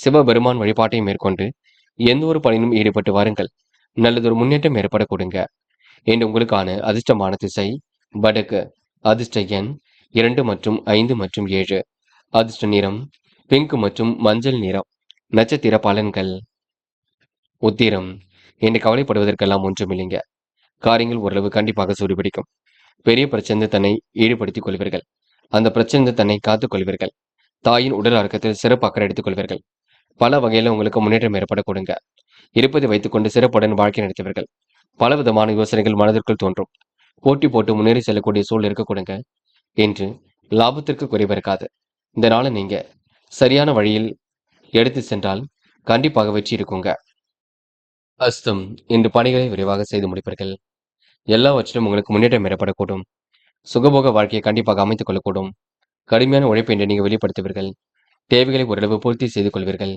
சிவபெருமான் வழிபாட்டையும் மேற்கொண்டு எந்த ஒரு பணியிலும் ஈடுபட்டு வாருங்கள். நல்லதொரு முன்னேற்றம் ஏற்பட கொடுங்க. என்று உங்களுக்கான அதிர்ஷ்டமான திசை வடக்கு. அதிர்ஷ்ட எண் 2 மற்றும் 5 மற்றும் 7. அதிர்ஷ்ட நிறம் பிங்க் மற்றும் மஞ்சள் நிறம். நட்சத்திர பலன்கள். உத்திரம். என்று கவலைப்படுவதற்கெல்லாம் ஒன்றுமில்லைங்க. காரியங்கள் ஓரளவு கண்டிப்பாக சூடுபிடிக்கும். பெரிய பிரச்சனை தன்னை ஈடுபடுத்திக் கொள்வீர்கள். அந்த பிரச்சனை தன்னை காத்துக் கொள்வீர்கள். தாயின் உடல் ஆரோக்கியத்தில் சிறப்பு அக்கறை எடுத்துக் கொள்வீர்கள். பல வகையில உங்களுக்கு முன்னேற்றம் ஏற்பட கொடுங்க. இருப்பதை வைத்துக்கொண்டு சிறப்புடன் வாழ்க்கை நடத்துவீர்கள். பல விதமான யோசனைகள் மனதிற்குள் தோன்றும். போட்டி போட்டு முன்னேறி செல்லக்கூடிய சூழல் இருக்க கொடுங்க. என்று லாபத்திற்கு குறைவு இருக்காது. இந்த நாளை நீங்க சரியான வழியில் எடுத்து சென்றால் கண்டிப்பாக வெற்றி இருக்குங்க. அஸ்தம். இன்று பணிகளை விரைவாக செய்து முடிப்பீர்கள். எல்லாவற்றிலும் உங்களுக்கு முன்னேற்றம் ஏற்படக்கூடும். சுகபோக வாழ்க்கையை கண்டிப்பாக அமைத்துக் கொள்ளக்கூடும். கடுமையான உழைப்பை இன்று நீங்க வெளிப்படுத்துவீர்கள். தேவைகளை ஓரளவு பூர்த்தி செய்து கொள்வீர்கள்.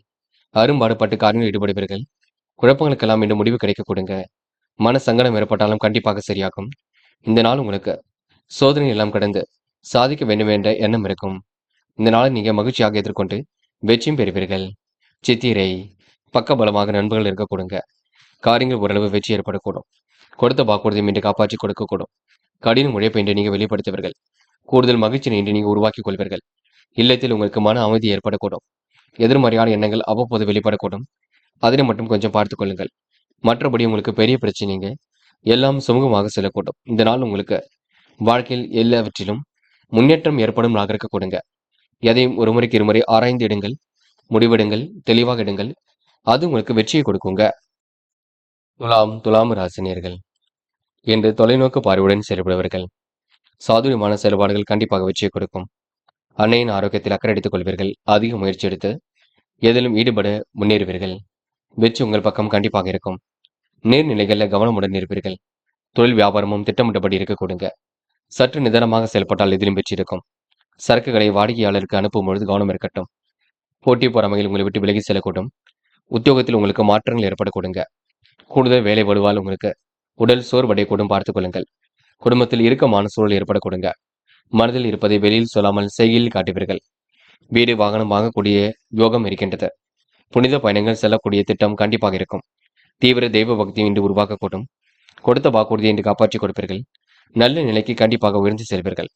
அரும்பாடுபட்டு காரியங்களில் ஈடுபடுவீர்கள். குழப்பங்களுக்கெல்லாம் இன்று முடிவு கிடைக்க கொடுங்க. மன சங்கடம் ஏற்பட்டாலும் கண்டிப்பாக சரியாகும். இந்த நாள் உங்களுக்கு சோதனை எல்லாம் கடந்து சாதிக்க வேண்டும் என்ற எண்ணம் இருக்கும். இந்த நாளை நீங்க மகிழ்ச்சியாக எதிர்கொண்டு வெற்றியும் பெறுவீர்கள். சித்திரை பக்கபலமாக நண்பர்கள் இருக்க கொடுங்க. காரியங்கள் ஓரளவு வெற்றி ஏற்படக்கூடும். கொடுத்த வாக்குறுதியும் இன்று காப்பாற்றி கொடுக்கக்கூடும். கடின உழைப்பை இன்று நீங்க வெளிப்படுத்துவீர்கள். கூடுதல் மகிழ்ச்சியை இன்று நீங்க உருவாக்கிக் கொள்வீர்கள். இல்லத்தில் உங்களுக்கு மன அமைதி ஏற்படக்கூடும். எதிர்மறையான எண்ணங்கள் அவ்வப்போது வெளிப்படக்கூடும். அதனை மட்டும் கொஞ்சம் பார்த்துக் கொள்ளுங்கள். மற்றபடி உங்களுக்கு பெரிய பிரச்சனைங்க எல்லாம் சுமூகமாக செல்லக்கூடும். இந்த நாள் உங்களுக்கு வாழ்க்கையில் எல்லாவற்றிலும் முன்னேற்றம் ஏற்படும் நாளாக இருக்க கொடுங்க. எதையும் ஒரு முறைக்கு இருமுறை ஆராய்ந்து இடுங்கள். முடிவெடுங்கள். தெளிவாக இடுங்கள். அது உங்களுக்கு வெற்றியை கொடுக்குங்க. துலாம் ராசினியர்கள் என்று தொலைநோக்கு பார்வையுடன் செயல்படுவர்கள். சாதுரியமான செயல்பாடுகள் கண்டிப்பாக வெற்றியை கொடுக்கும். அன்னையின் ஆரோக்கியத்தில் அக்கறை எடுத்துக் கொள்வீர்கள். அதிக முயற்சி எடுத்து எதிலும் ஈடுபட முன்னேறுவீர்கள். வெற்றி உங்கள் பக்கம் கண்டிப்பாக இருக்கும். நீர்நிலைகளில் கவனமுடன் இருப்பீர்கள். தொழில் வியாபாரமும் திட்டமிட்டபடி இருக்க கொடுங்க. சற்று நிதானமாக செயல்பட்டால் எதிலும் வெற்றி இருக்கும். சரக்குகளை வாடிக்கையாளருக்கு அனுப்பும் பொழுது கவனம் இருக்கட்டும். போட்டி பொறாமையில் உங்களை விட்டு விலகி செல்லக்கூடும். உத்தியோகத்தில் உங்களுக்கு மாற்றங்கள் ஏற்பட கொடுங்க. கூடுதல் வேலை வலுவால் உங்களுக்கு உடல் சோர்வடையக்கூடும் பார்த்துக் கொள்ளுங்கள். குடும்பத்தில் இறுக்கமான சூழல் ஏற்பட கொடுங்க. மனதில் இருப்பதை வெளியில் சொல்லாமல் செய்கையில் காட்டுவீர்கள். வீடு வாகனம் வாங்கக்கூடிய யோகம் இருக்கின்றது. புனித பயணங்கள் செல்லக்கூடிய திட்டம் கண்டிப்பாக இருக்கும். தீவிர தெய்வ பக்தி இன்று உருவாக்கக்கூடும். கொடுத்த வாக்குறுதி என்று காப்பாற்றிக் கொடுப்பீர்கள். நல்ல நிலைக்கு கண்டிப்பாக உயர்ந்து செல்வீர்கள்.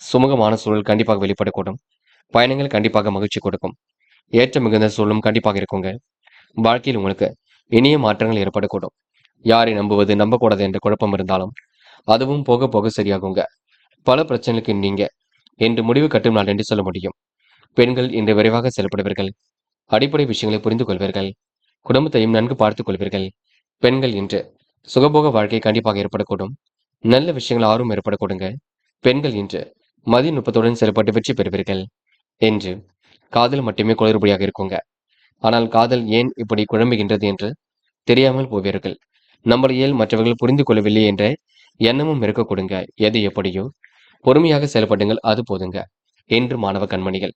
சுமூகமான சூழல் கண்டிப்பாக வெளிப்படக்கூடும். பயணங்கள் கண்டிப்பாக மகிழ்ச்சி கொடுக்கும். ஏற்ற மிகுந்த சூழலும் கண்டிப்பாக இருக்குங்க. வாழ்க்கையில் உங்களுக்கு இனிய மாற்றங்கள் ஏற்படக்கூடும். யாரை நம்புவது நம்பக்கூடாது என்ற குழப்பம் இருந்தாலும் அதுவும் போக போக சரியாகுங்க. பல பிரச்சனைகளுக்கு நீங்க என்று முடிவு கட்டும் நாள் என்று சொல்ல முடியும். பெண்கள் இன்று விரைவாக செயல்படுவீர்கள். அடிப்படை விஷயங்களை புரிந்து கொள்வீர்கள். குடும்பத்தையும் நன்கு பார்த்துக் கொள்வீர்கள். பெண்கள் இன்று சுகபோக வாழ்க்கை கண்டிப்பாக ஏற்படக்கூடும். நல்ல விஷயங்கள் ஆர்வம் ஏற்படக்கூடுங்க. பெண்கள் இன்று மதி நுட்பத்துடன் செயல்பட்டு வெற்றி பெறுவீர்கள். என்று காதல் மட்டுமே குளறுபடியாக இருக்குங்க. ஆனால் காதல் ஏன் இப்படி குழம்புகின்றது என்று தெரியாமல் போவீர்கள். நம்மளையே மற்றவர்கள் புரிந்து கொள்ளவில்லை என்ற எண்ணமும் இருக்க கொடுங்க. எது எப்படியோ பொறுமையாக செயல்படுங்கள், அது போதுங்க. என்று மாணவ கண்மணிகள்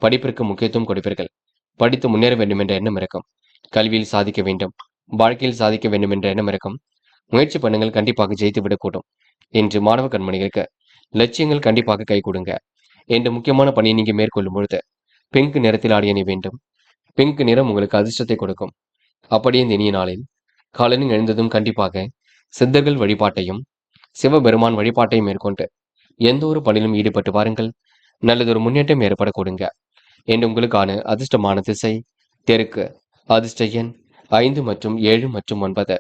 படிப்பிற்கு முக்கியத்துவம் கொடுப்பீர்கள். படித்து முன்னேற வேண்டும் என்ற எண்ணம் இருக்கும். கல்வியில் சாதிக்க வேண்டும், வாழ்க்கையில் சாதிக்க வேண்டும் என்ற எண்ணம் இருக்கும். முயற்சி பண்ணுங்கள், கண்டிப்பாக ஜெயித்து விடக்கூடும். என்று மாணவ கண்மணிகளுக்கு லட்சியங்கள் கண்டிப்பாக கை கொடுங்க. என்று முக்கியமான பணியை நீங்க மேற்கொள்ளும் பொழுது பிங்க் நிறத்தில் ஆடை அணி வேண்டும். பிங்க் நிறம் உங்களுக்கு அதிர்ஷ்டத்தை கொடுக்கும். அப்படியே இந்த இனிய நாளில் காலையில் எழுந்ததும் கண்டிப்பாக சித்தர்கள் வழிபாட்டையும் சிவபெருமான் வழிபாட்டையும் மேற்கொண்டு எந்த ஒரு பணியிலும் ஈடுபட்டு வாருங்கள். நல்லதொரு முன்னேற்றம் ஏற்பட கொடுங்க. என்று உங்களுக்கான அதிர்ஷ்டமான திசை தெற்கு. அதிர்ஷ்ட எண் 5 மற்றும் 7 மற்றும் 9.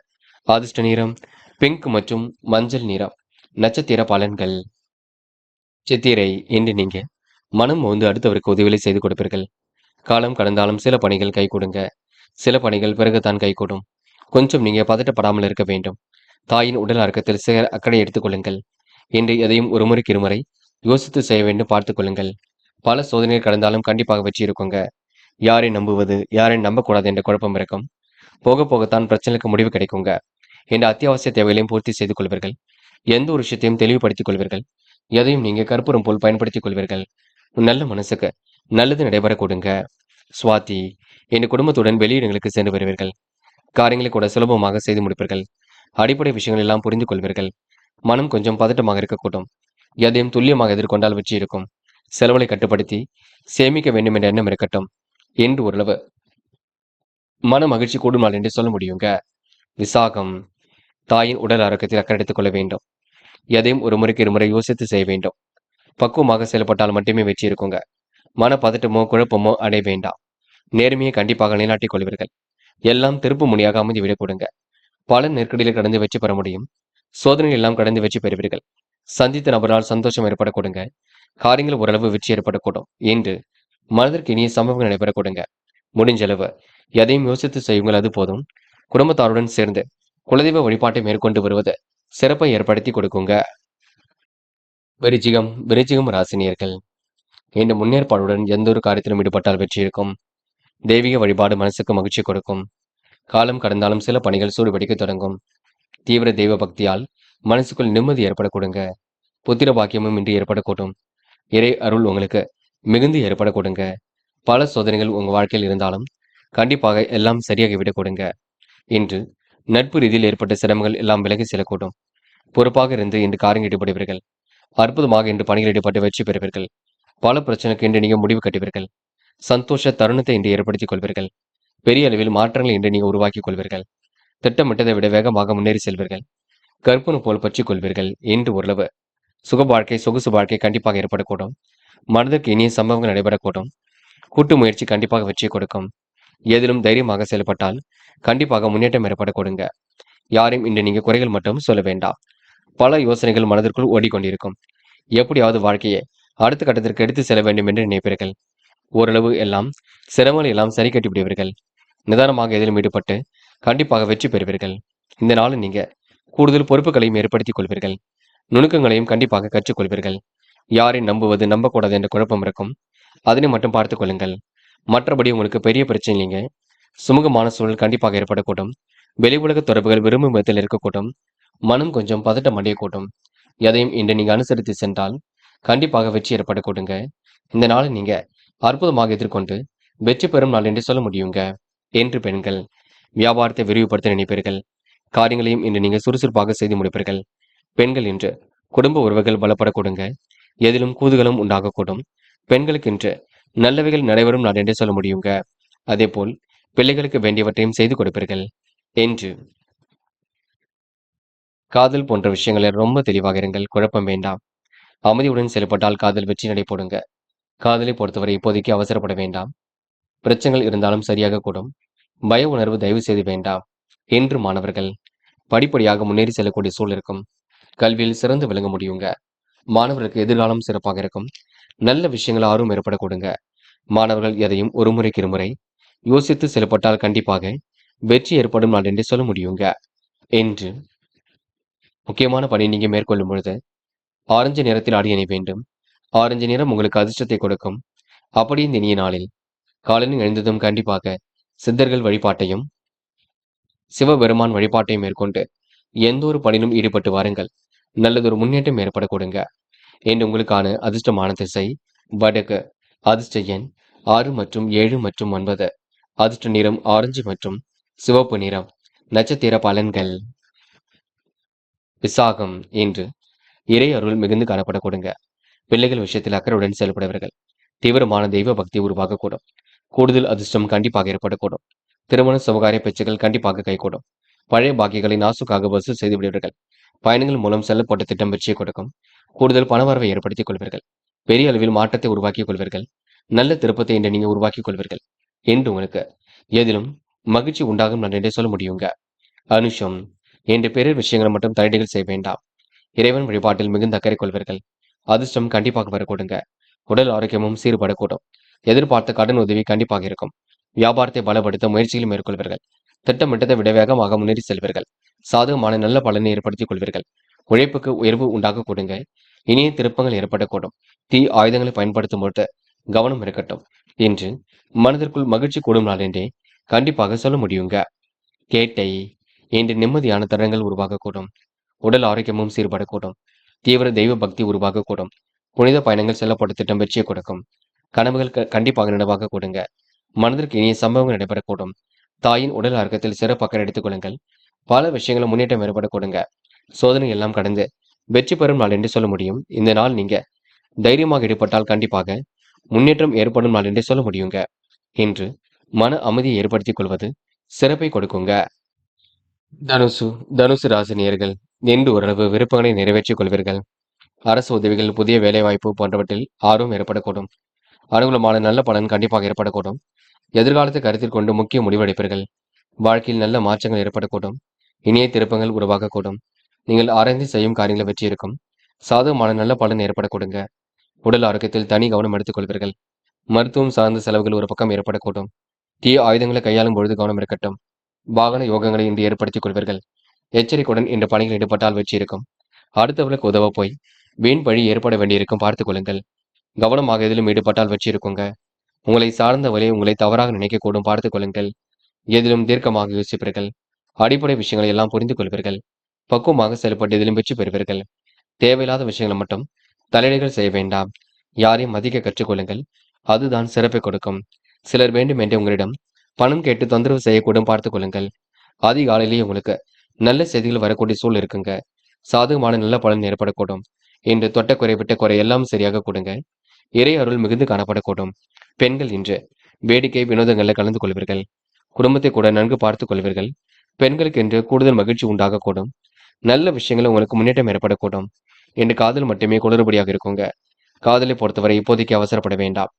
அதிர்ஷ்ட நிறம் பிங்க் மற்றும் மஞ்சள் நிறம். நட்சத்திர பலன்கள். சித்திரை இன்று நீங்க மனம் வந்து அடுத்தவருக்கு உதவிகளை செய்து கொடுப்பீர்கள். காலம் கடந்தாலும் சில பணிகள் கை கொடுங்க. சில பணிகள் பிறகுதான் கை கூடும். கொஞ்சம் நீங்க பதட்டப்படாமல் இருக்க வேண்டும். தாயின் உடல் அடக்கத்தில் சில அக்கறை எடுத்துக் கொள்ளுங்கள். இன்று எதையும் ஒரு முறைக்கு இருமுறை யோசித்து செய்ய வேண்டும், பார்த்துக் கொள்ளுங்கள். பல சோதனைகள் கடந்தாலும் கண்டிப்பாக வெற்றி இருக்குங்க. யாரை நம்புவது யாரை நம்பக்கூடாது என்ற குழப்பம் இருக்கும். போக போகத்தான் பிரச்சனைக்கு முடிவு கிடைக்குங்க. என்ற அத்தியாவசிய தேவைகளையும் பூர்த்தி செய்து கொள்வீர்கள். எந்த ஒரு விஷயத்தையும் தெளிவுபடுத்திக் கொள்வீர்கள். எதையும் நீங்க கற்பூரம் போல் பயன்படுத்திக் கொள்வீர்கள். நல்ல மனசுக்கு நல்லது நடைபெற கொடுங்க. சுவாதி என் குடும்பத்துடன் வெளியிடங்களுக்கு சென்று வருவீர்கள். காரியங்களை கூட சுலபமாக செய்து முடிப்பீர்கள். அடிப்படை விஷயங்கள் எல்லாம் புரிந்து கொள்வீர்கள். மனம் கொஞ்சம் பதட்டமாக இருக்கக்கூடும். எதையும் துல்லியமாக எதிர்கொண்டால் வெற்றி இருக்கும். செலவுகளை கட்டுப்படுத்தி சேமிக்க வேண்டும் என்ற எண்ணம் இருக்கட்டும். என்று ஓரளவு மன மகிழ்ச்சி கூடும் நாள் என்று சொல்ல முடியுங்க. விசாகம் தாயின் உடல் ஆரோக்கியத்தில் அக்கறை எடுத்துக் கொள்ள வேண்டும். எதையும் ஒரு முறைக்கு இருமுறை யோசித்து செய்ய வேண்டும். பக்குவமாக செயல்பட்டால் மட்டுமே வெற்றி இருக்குங்க. மன பதட்டமோ குழப்பமோ அடைய வேண்டாம். நேர்மையை கண்டிப்பாக நிலைநாட்டிக் கொள்வீர்கள். எல்லாம் திருப்பு முனியாக அமைதி விட கொடுங்க. பல நெருக்கடியில் கடந்து வெற்றி பெற முடியும். சோதனை எல்லாம் கடந்து வெற்றி பெறுவீர்கள். சந்தித்த நபரால் சந்தோஷம் ஏற்பட கொடுங்க. காரியங்கள் ஓரளவு வெற்றி ஏற்படக்கூடும். என்று மனதிற்கு இனிய சம்பவங்கள் நடைபெற கொடுங்க. முடிஞ்சளவு எதையும் யோசித்து செய்யுங்கள், அது போதும். குடும்பத்தாருடன் சேர்ந்து குலதெய்வ வழிபாட்டை மேற்கொண்டு வருவது சிறப்பை ஏற்படுத்தி கொடுக்குங்க. விருச்சிகம் ராசினியர்கள் இந்த முன்னேற்பாடுடன் எந்த ஒரு காரியத்திலும் ஈடுபட்டால் வெற்றி இருக்கும். தெய்வீக வழிபாடு மனசுக்கு மகிழ்ச்சி கொடுக்கும். காலம் கடந்தாலும் சில பணிகள் சூடுபிடிக்க தொடங்கும். தீவிர தெய்வ பக்தியால் மனசுக்குள் நிம்மதி ஏற்பட கொடுங்க. புத்திர பாக்கியமும் இன்று ஏற்படக்கூடும். இறை அருள் உங்களுக்கு மிகுந்து ஏற்பட கொடுங்க. பல சோதனைகள் உங்க வாழ்க்கையில் இருந்தாலும் கண்டிப்பாக எல்லாம் சரியாகி விட கொடுங்க. இன்று நட்பு ரீதியில் ஏற்பட்ட சிரமங்கள் எல்லாம் விலகி செல்லக்கூடும். பொறுப்பாக இருந்து இன்று காரியம் ஈடுபடுவீர்கள். அற்புதமாக இன்று பணியில் ஈடுபட்டு வெற்றி பெறுவீர்கள். பல பிரச்சனைக்கு இன்று நீங்க முடிவு கட்டுவீர்கள். சந்தோஷ தருணத்தை இன்று ஏற்படுத்திக் கொள்வீர்கள். பெரிய அளவில் மாற்றங்களை இன்று நீங்க உருவாக்கிக் கொள்வீர்கள். திட்டமிட்டதை விட வேகமாக முன்னேறி செல்வீர்கள். கற்பனை போல் பற்றிக் கொள்வீர்கள். இன்று ஓரளவு சுக வாழ்க்கை சொகுசு வாழ்க்கை கண்டிப்பாக ஏற்படக்கூடும். மனதிற்கு இனிய சம்பவங்கள் நடைபெறக்கூடும். கூட்டு முயற்சி கண்டிப்பாக வெற்றி கொடுக்கும். எதிலும் தைரியமாக செயல்பட்டால் கண்டிப்பாக முன்னேற்றம் ஏற்பட கொடுங்க. யாரையும் இன்று நீங்க குறைகள் மட்டும் சொல்ல வேண்டாம். பல யோசனைகள் மனதிற்குள் ஓடிக்கொண்டிருக்கும். எப்படியாவது வாழ்க்கையை அடுத்த கட்டத்திற்கு எடுத்து செல்ல வேண்டும் என்று நினைப்பீர்கள். ஓரளவு எல்லாம் சிரமங்களை எல்லாம் சரி கட்டி விடுவீர்கள். நிதானமாக எதிலும் ஈடுபட்டு கண்டிப்பாக வெற்றி பெறுவீர்கள். இந்த நாளில் நீங்க கூடுதல் பொறுப்புகளையும் ஏற்படுத்திக் கொள்வீர்கள். நுணுக்கங்களையும் கண்டிப்பாக கற்றுக்கொள்வீர்கள். யாரை நம்புவது நம்பக்கூடாது என்ற குழப்பம் இருக்கும். அதனை மட்டும் பார்த்துக் கொள்ளுங்கள். மற்றபடி உங்களுக்கு பெரிய பிரச்சனை இல்லைங்க. சுமூகமான சூழல் கண்டிப்பாக ஏற்படக்கூடும். வெளி உலக தொடர்புகள் விரும்பும் விதத்தில் இருக்கக்கூடும். மனம் கொஞ்சம் பதட்டம் அடையக்கூடும். எதையும் இன்று நீங்க அனுசரித்து சென்றால் கண்டிப்பாக வெற்றி ஏற்படக்கூடுங்க. இந்த நாளை நீங்க அற்புதமாக எதிர்கொண்டு வெற்றி பெறும் நாள் என்று சொல்ல முடியுங்க. என்று பெண்கள் வியாபாரத்தை விரிவுபடுத்த நினைப்பீர்கள். காரியங்களையும் இன்று நீங்க சுறுசுறுப்பாக செய்து முடிப்பீர்கள். பெண்கள் இன்று குடும்ப உறவுகள் பலப்படக்கூடுங்க. எதிலும் கூதுகளும் உண்டாகக்கூடும். பெண்களுக்கு இன்று நல்லவைகள் நடைபெறும் நாள் என்று சொல்ல முடியுங்க. அதேபோல் பிள்ளைகளுக்கு வேண்டியவற்றையும் செய்து கொடுப்பீர்கள். என்று காதல் போன்ற விஷயங்களில் ரொம்ப தெளிவாக இருங்கள். குழப்பம் வேண்டாம். அமைதியுடன் செயல்பட்டால் காதல் வெற்றி நடை போடுங்க. காதலை பொறுத்தவரை இப்போதைக்கு அவசரப்பட வேண்டாம். பிரச்சனைகள் இருந்தாலும் சரியாக கூடும். பய உணர்வு தயவு செய்து வேண்டாம். என்று மாணவர்கள் படிப்படியாக முன்னேறி செல்லக்கூடிய சூழல் இருக்கும். கல்வியில் சிறந்து விளங்க முடியுங்க. மாணவர்களுக்கு எதிர்காலம் சிறப்பாக இருக்கும். நல்ல விஷயங்கள் ஆர்வம் ஏற்பட கொடுங்க. மாணவர்கள் எதையும் ஒரு முறைக்கு இருமுறை யோசித்து செயல்பட்டால் கண்டிப்பாக வெற்றி ஏற்படும் நாள் என்று சொல்ல முடியுங்க. என்று முக்கியமான பணி நீங்க மேற்கொள்ளும் பொழுது ஆரஞ்சு நிறத்தில் ஆடை அணிய வேண்டும். ஆரஞ்சு நிறம் உங்களுக்கு அதிர்ஷ்டத்தை கொடுக்கும். அப்படி இந்த இனிய நாளில் காலையில் எழுந்ததும் கண்டிப்பாக சித்தர்கள் வழிபாட்டையும் சிவபெருமான் வழிபாட்டையும் மேற்கொண்டு எந்த ஒரு பணியிலும் ஈடுபட்டு வாருங்கள். நல்லதொரு முன்னேற்றம் ஏற்பட கொடுங்க. என்று உங்களுக்கான அதிர்ஷ்டமான திசை வடக்கு. அதிர்ஷ்ட எண் 6 மற்றும் 7 மற்றும் 9. அதிர்ஷ்ட நிறம் ஆரஞ்சு மற்றும் சிவப்பு நிறம். நட்சத்திர பலன்கள். விசாகம் என்று இறை அருள் மிகுந்து காணப்பட கொடுங்க. பிள்ளைகள் விஷயத்தில் அக்கறையுடன் செயல்படுவர்கள். தீவிரமான தெய்வ பக்தி உருவாகக்கூடும். கூடுதல் அதிர்ஷ்டம் கண்டிப்பாக ஏற்படக்கூடும். திருமண சுபகாரிய பேச்சுகள் கண்டிப்பாக கைகூடும். பழைய பாக்கியங்களை நாசுக்காக வசூல் செய்து விடுவீர்கள். பயணங்கள் மூலம் செல்லப்பட்ட திட்டம் வெற்றியை கொடுக்கும். கூடுதல் பணவரவை ஏற்படுத்திக் கொள்வீர்கள். பெரிய அளவில் மாற்றத்தை உருவாக்கிக் கொள்வீர்கள். நல்ல திருப்பத்தை இன்று நீங்க உருவாக்கிக் கொள்வீர்கள். என்று உங்களுக்கு எதிலும் மகிழ்ச்சி உண்டாகும் நான் என்றே சொல்ல முடியுங்க. அனுஷம் என்று பிறர் விஷயங்களை மட்டும் தலையீடுகள் செய்ய வேண்டாம். இறைவன் வழிபாட்டில் மிகுந்த அக்கறை கொள்வீர்கள். அதிர்ஷ்டம் கண்டிப்பாக வரக்கூடுங்க. உடல் ஆரோக்கியமும் சீர்படக்கூடும். எதிர்பார்த்த கடன் உதவி கண்டிப்பாக இருக்கும். வியாபாரத்தை பலப்படுத்த முயற்சிகள் மேற்கொள்வீர்கள். திட்டமிட்டதை விட வேகமாக முன்னேறி செல்வீர்கள். சாதகமான நல்ல பலனை ஏற்படுத்திக் கொள்வீர்கள். உழைப்புக்கு உயர்வு உண்டாக கொடுங்க. இனிய திருப்பங்கள் ஏற்படக்கூடும். தீ ஆயுதங்களை பயன்படுத்தும் பொழுது கவனம் இருக்கட்டும். என்று மனதிற்குள் மகிழ்ச்சி கூடும் நாள் என்றே கண்டிப்பாக சொல்ல முடியுங்க. கேட்டை இன்று நிம்மதியான தருணங்கள் உருவாகக்கூடும். உடல் ஆரோக்கியமும் சீர்படக்கூடும். தீவிர தெய்வ பக்தி உருவாகக்கூடும். புனித பயணங்கள் செல்லப்பட்ட திட்டம் வெற்றியை கொடுக்கும். கனவுகள் கண்டிப்பாக நினைவாக கொடுங்க. மனதிற்கு இனிய சம்பவங்கள் நடைபெறக்கூடும். தாயின் உடல் ஆரோக்கியத்தில் சிறப்பு அக்கறை எடுத்துக் கொள்ளுங்கள். பல விஷயங்களும் முன்னேற்றம் ஏற்பட கொடுங்க. சோதனை எல்லாம் கடந்து வெற்றி பெறும் நாள் என்று சொல்ல முடியும். இந்த நாள் நீங்க தைரியமாக ஈடுபட்டால் கண்டிப்பாக முன்னேற்றம் ஏற்படும் நாள் என்றே சொல்ல முடியுங்க. என்று மன அமைதியை ஏற்படுத்திக் கொள்வது சிறப்பை கொடுக்குங்க. தனுசு தனுசு ராசி நேயர்கள் என்று ஓரளவு விருப்பங்களை நிறைவேற்றிக் கொள்வீர்கள். அரசு உதவிகள், புதிய வேலைவாய்ப்பு போன்றவற்றில் ஆர்வம் ஏற்படக்கூடும். அனுகூலமான நல்ல பலன் கண்டிப்பாக ஏற்படக்கூடும். எதிர்காலத்தை கருத்தில் கொண்டு முக்கிய முடிவெடுப்பீர்கள். வாழ்க்கையில் நல்ல மாற்றங்கள் ஏற்படக்கூடும். இனிய திருப்பங்கள் உருவாகக்கூடும். நீங்கள் ஆராய்ந்து செய்யும் காரியங்களை வெற்றி இருக்கும். சாதகமான நல்ல பலன் ஏற்படக்கூடுங்க. உடல் ஆரோக்கியத்தில் தனி கவனம் எடுத்துக் கொள்வீர்கள். மருத்துவம் சார்ந்த செலவுகள் ஒரு பக்கம் ஏற்படக்கூடும். தீய ஆயுதங்களை கையாளும் பொழுது கவனம் இருக்கட்டும். வாகன யோகங்களை இன்று ஏற்படுத்திக் கொள்வீர்கள். எச்சரிக்கையுடன் இந்த பணியில் ஈடுபட்டால் வெற்றி இருக்கும். அடுத்தவர்களுக்கு உதவ போய் வீண் பழி ஏற்பட வேண்டியிருக்கும். பார்த்துக் கொள்ளுங்கள். கவனமாக எதிலும் ஈடுபட்டால் வெற்றி இருக்குங்க. உங்களை சார்ந்தவரை உங்களை தவறாக நினைக்கக்கூடும். பார்த்துக் கொள்ளுங்கள். எதிலும் தீர்க்கமாக யோசிப்பீர்கள். அடிப்படை விஷயங்களை எல்லாம் புரிந்து கொள்வீர்கள். பக்குவமாக செயல்பட்டு எதிலும் வெற்றி பெறுவீர்கள். தேவையில்லாத விஷயங்களை மட்டும் தலையீடுகள் செய்ய வேண்டாம். யாரையும் மதிக்க கற்றுக்கொள்ளுங்கள். அதுதான் சிறப்பை கொடுக்கும். சிலர் வேண்டுமென்றே உங்களிடம் பணம் கேட்டு தொந்தரவு செய்யக்கூடும், பார்த்துக் கொள்ளுங்கள். அதிகாலையிலேயே உங்களுக்கு நல்ல செய்திகள் வரக்கூடிய சூழல் இருக்குங்க. சாதகமான நல்ல பலன் ஏற்படக்கூடும். இன்று தொட்ட குறை விட்ட குறை எல்லாம் சரியாக கொடுங்க. இறை அருள் மிகுந்து காணப்படக்கூடும். பெண்கள் இன்று வேடிக்கை வினோதங்களில் கலந்து கொள்வீர்கள். குடும்பத்தை கூட நன்கு பார்த்துக் கொள்வீர்கள். பெண்களுக்கு இன்று கூடுதல் மகிழ்ச்சி உண்டாகக்கூடும். நல்ல விஷயங்கள் உங்களுக்கு முன்னேற்றம் ஏற்படக்கூடும். இன்று காதல் மட்டுமே குளறுபடியாக இருக்குங்க. காதலை பொறுத்தவரை இப்போதைக்கு அவசரப்பட வேண்டாம்.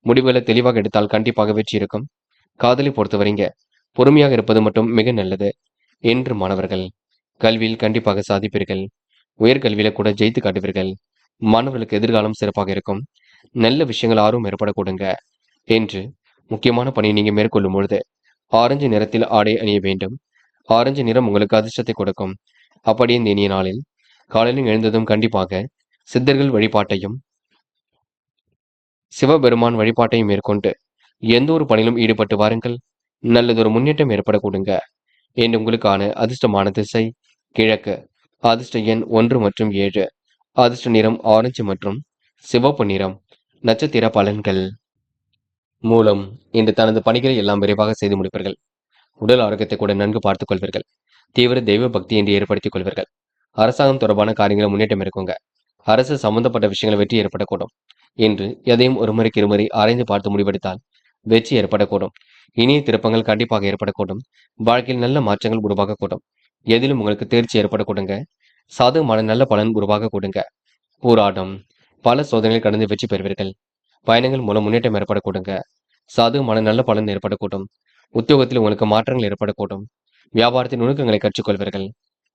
முடிவுகளை தெளிவாக எடுத்தால் கண்டிப்பாக வெற்றி இருக்கும். காதலை பொறுத்தவரைங்க பொறுமையாக இருப்பது மட்டும் மிக நல்லது. என்று மாணவர்கள் கல்வியில் கண்டிப்பாக சாதிப்பீர்கள். உயர்கல்வியில கூட ஜெயித்து காட்டுவீர்கள். மாணவர்களுக்கு எதிர்காலம் சிறப்பாக இருக்கும். நல்ல விஷயங்கள் ஆர்வம் ஏற்படக்கூடுங்க. என்று முக்கியமான பணியை நீங்க மேற்கொள்ளும் பொழுது ஆரஞ்சு நிறத்தில் ஆடை அணிய வேண்டும். ஆரஞ்சு நிறம் உங்களுக்கு அதிர்ஷ்டத்தை கொடுக்கும். அப்படியே இந்த இனிய நாளில் காலையில் எழுந்ததும் கண்டிப்பாக சித்தர்கள் வழிபாட்டையும் சிவபெருமான் வழிபாட்டையும் மேற்கொண்டு எந்த ஒரு பணியிலும் ஈடுபட்டு வாருங்கள். நல்லதொரு முன்னேற்றம் ஏற்படக்கூடுங்க. என்று உங்களுக்கான அதிர்ஷ்டமான திசை கிழக்கு. அதிர்ஷ்ட எண் 1 மற்றும் 7. அதிர்ஷ்ட நிறம் ஆரஞ்சு மற்றும் சிவப்பு நிறம். நட்சத்திர பலன்கள். மூலம் இன்று தனது பணிகளை எல்லாம் விரைவாக செய்து முடிப்பீர்கள். உடல் ஆரோக்கியத்தை கூட நன்கு பார்த்துக் கொள்வீர்கள். தீவிர தெய்வ பக்தி என்று ஏற்படுத்திக் கொள்வீர்கள். அரசாங்கம் தொடர்பான காரியங்களை முன்னேற்றம் இருக்குங்க. அரசு சம்பந்தப்பட்ட விஷயங்கள் வெற்றி ஏற்படக்கூடும். இன்று எதையும் ஒரு முறைக்கு இருமுறை ஆராய்ந்து பார்த்து முடிவெடுத்தால் வெற்றி ஏற்படக்கூடும். இனிய திருப்பங்கள் கண்டிப்பாக ஏற்படக்கூடும். வாழ்க்கையில் நல்ல மாற்றங்கள் உருவாகக்கூடும். எதிலும் உங்களுக்கு தேர்ச்சி ஏற்படக்கூடுங்க. சாதகமான நல்ல பலன் உருவாகக்கூடுங்க. போராட்டம் பல சோதனைகள் கடந்து வெற்றி பெறுவீர்கள். பயணங்கள் மூலம் முன்னேற்றம் ஏற்படக்கூடுங்க. சாதகமான நல்ல பலன் ஏற்படக்கூடும். உத்தியோகத்தில் உங்களுக்கு மாற்றங்கள் ஏற்படக்கூடும். வியாபாரத்தின் நுணுக்கங்களை கற்றுக்கொள்வீர்கள்.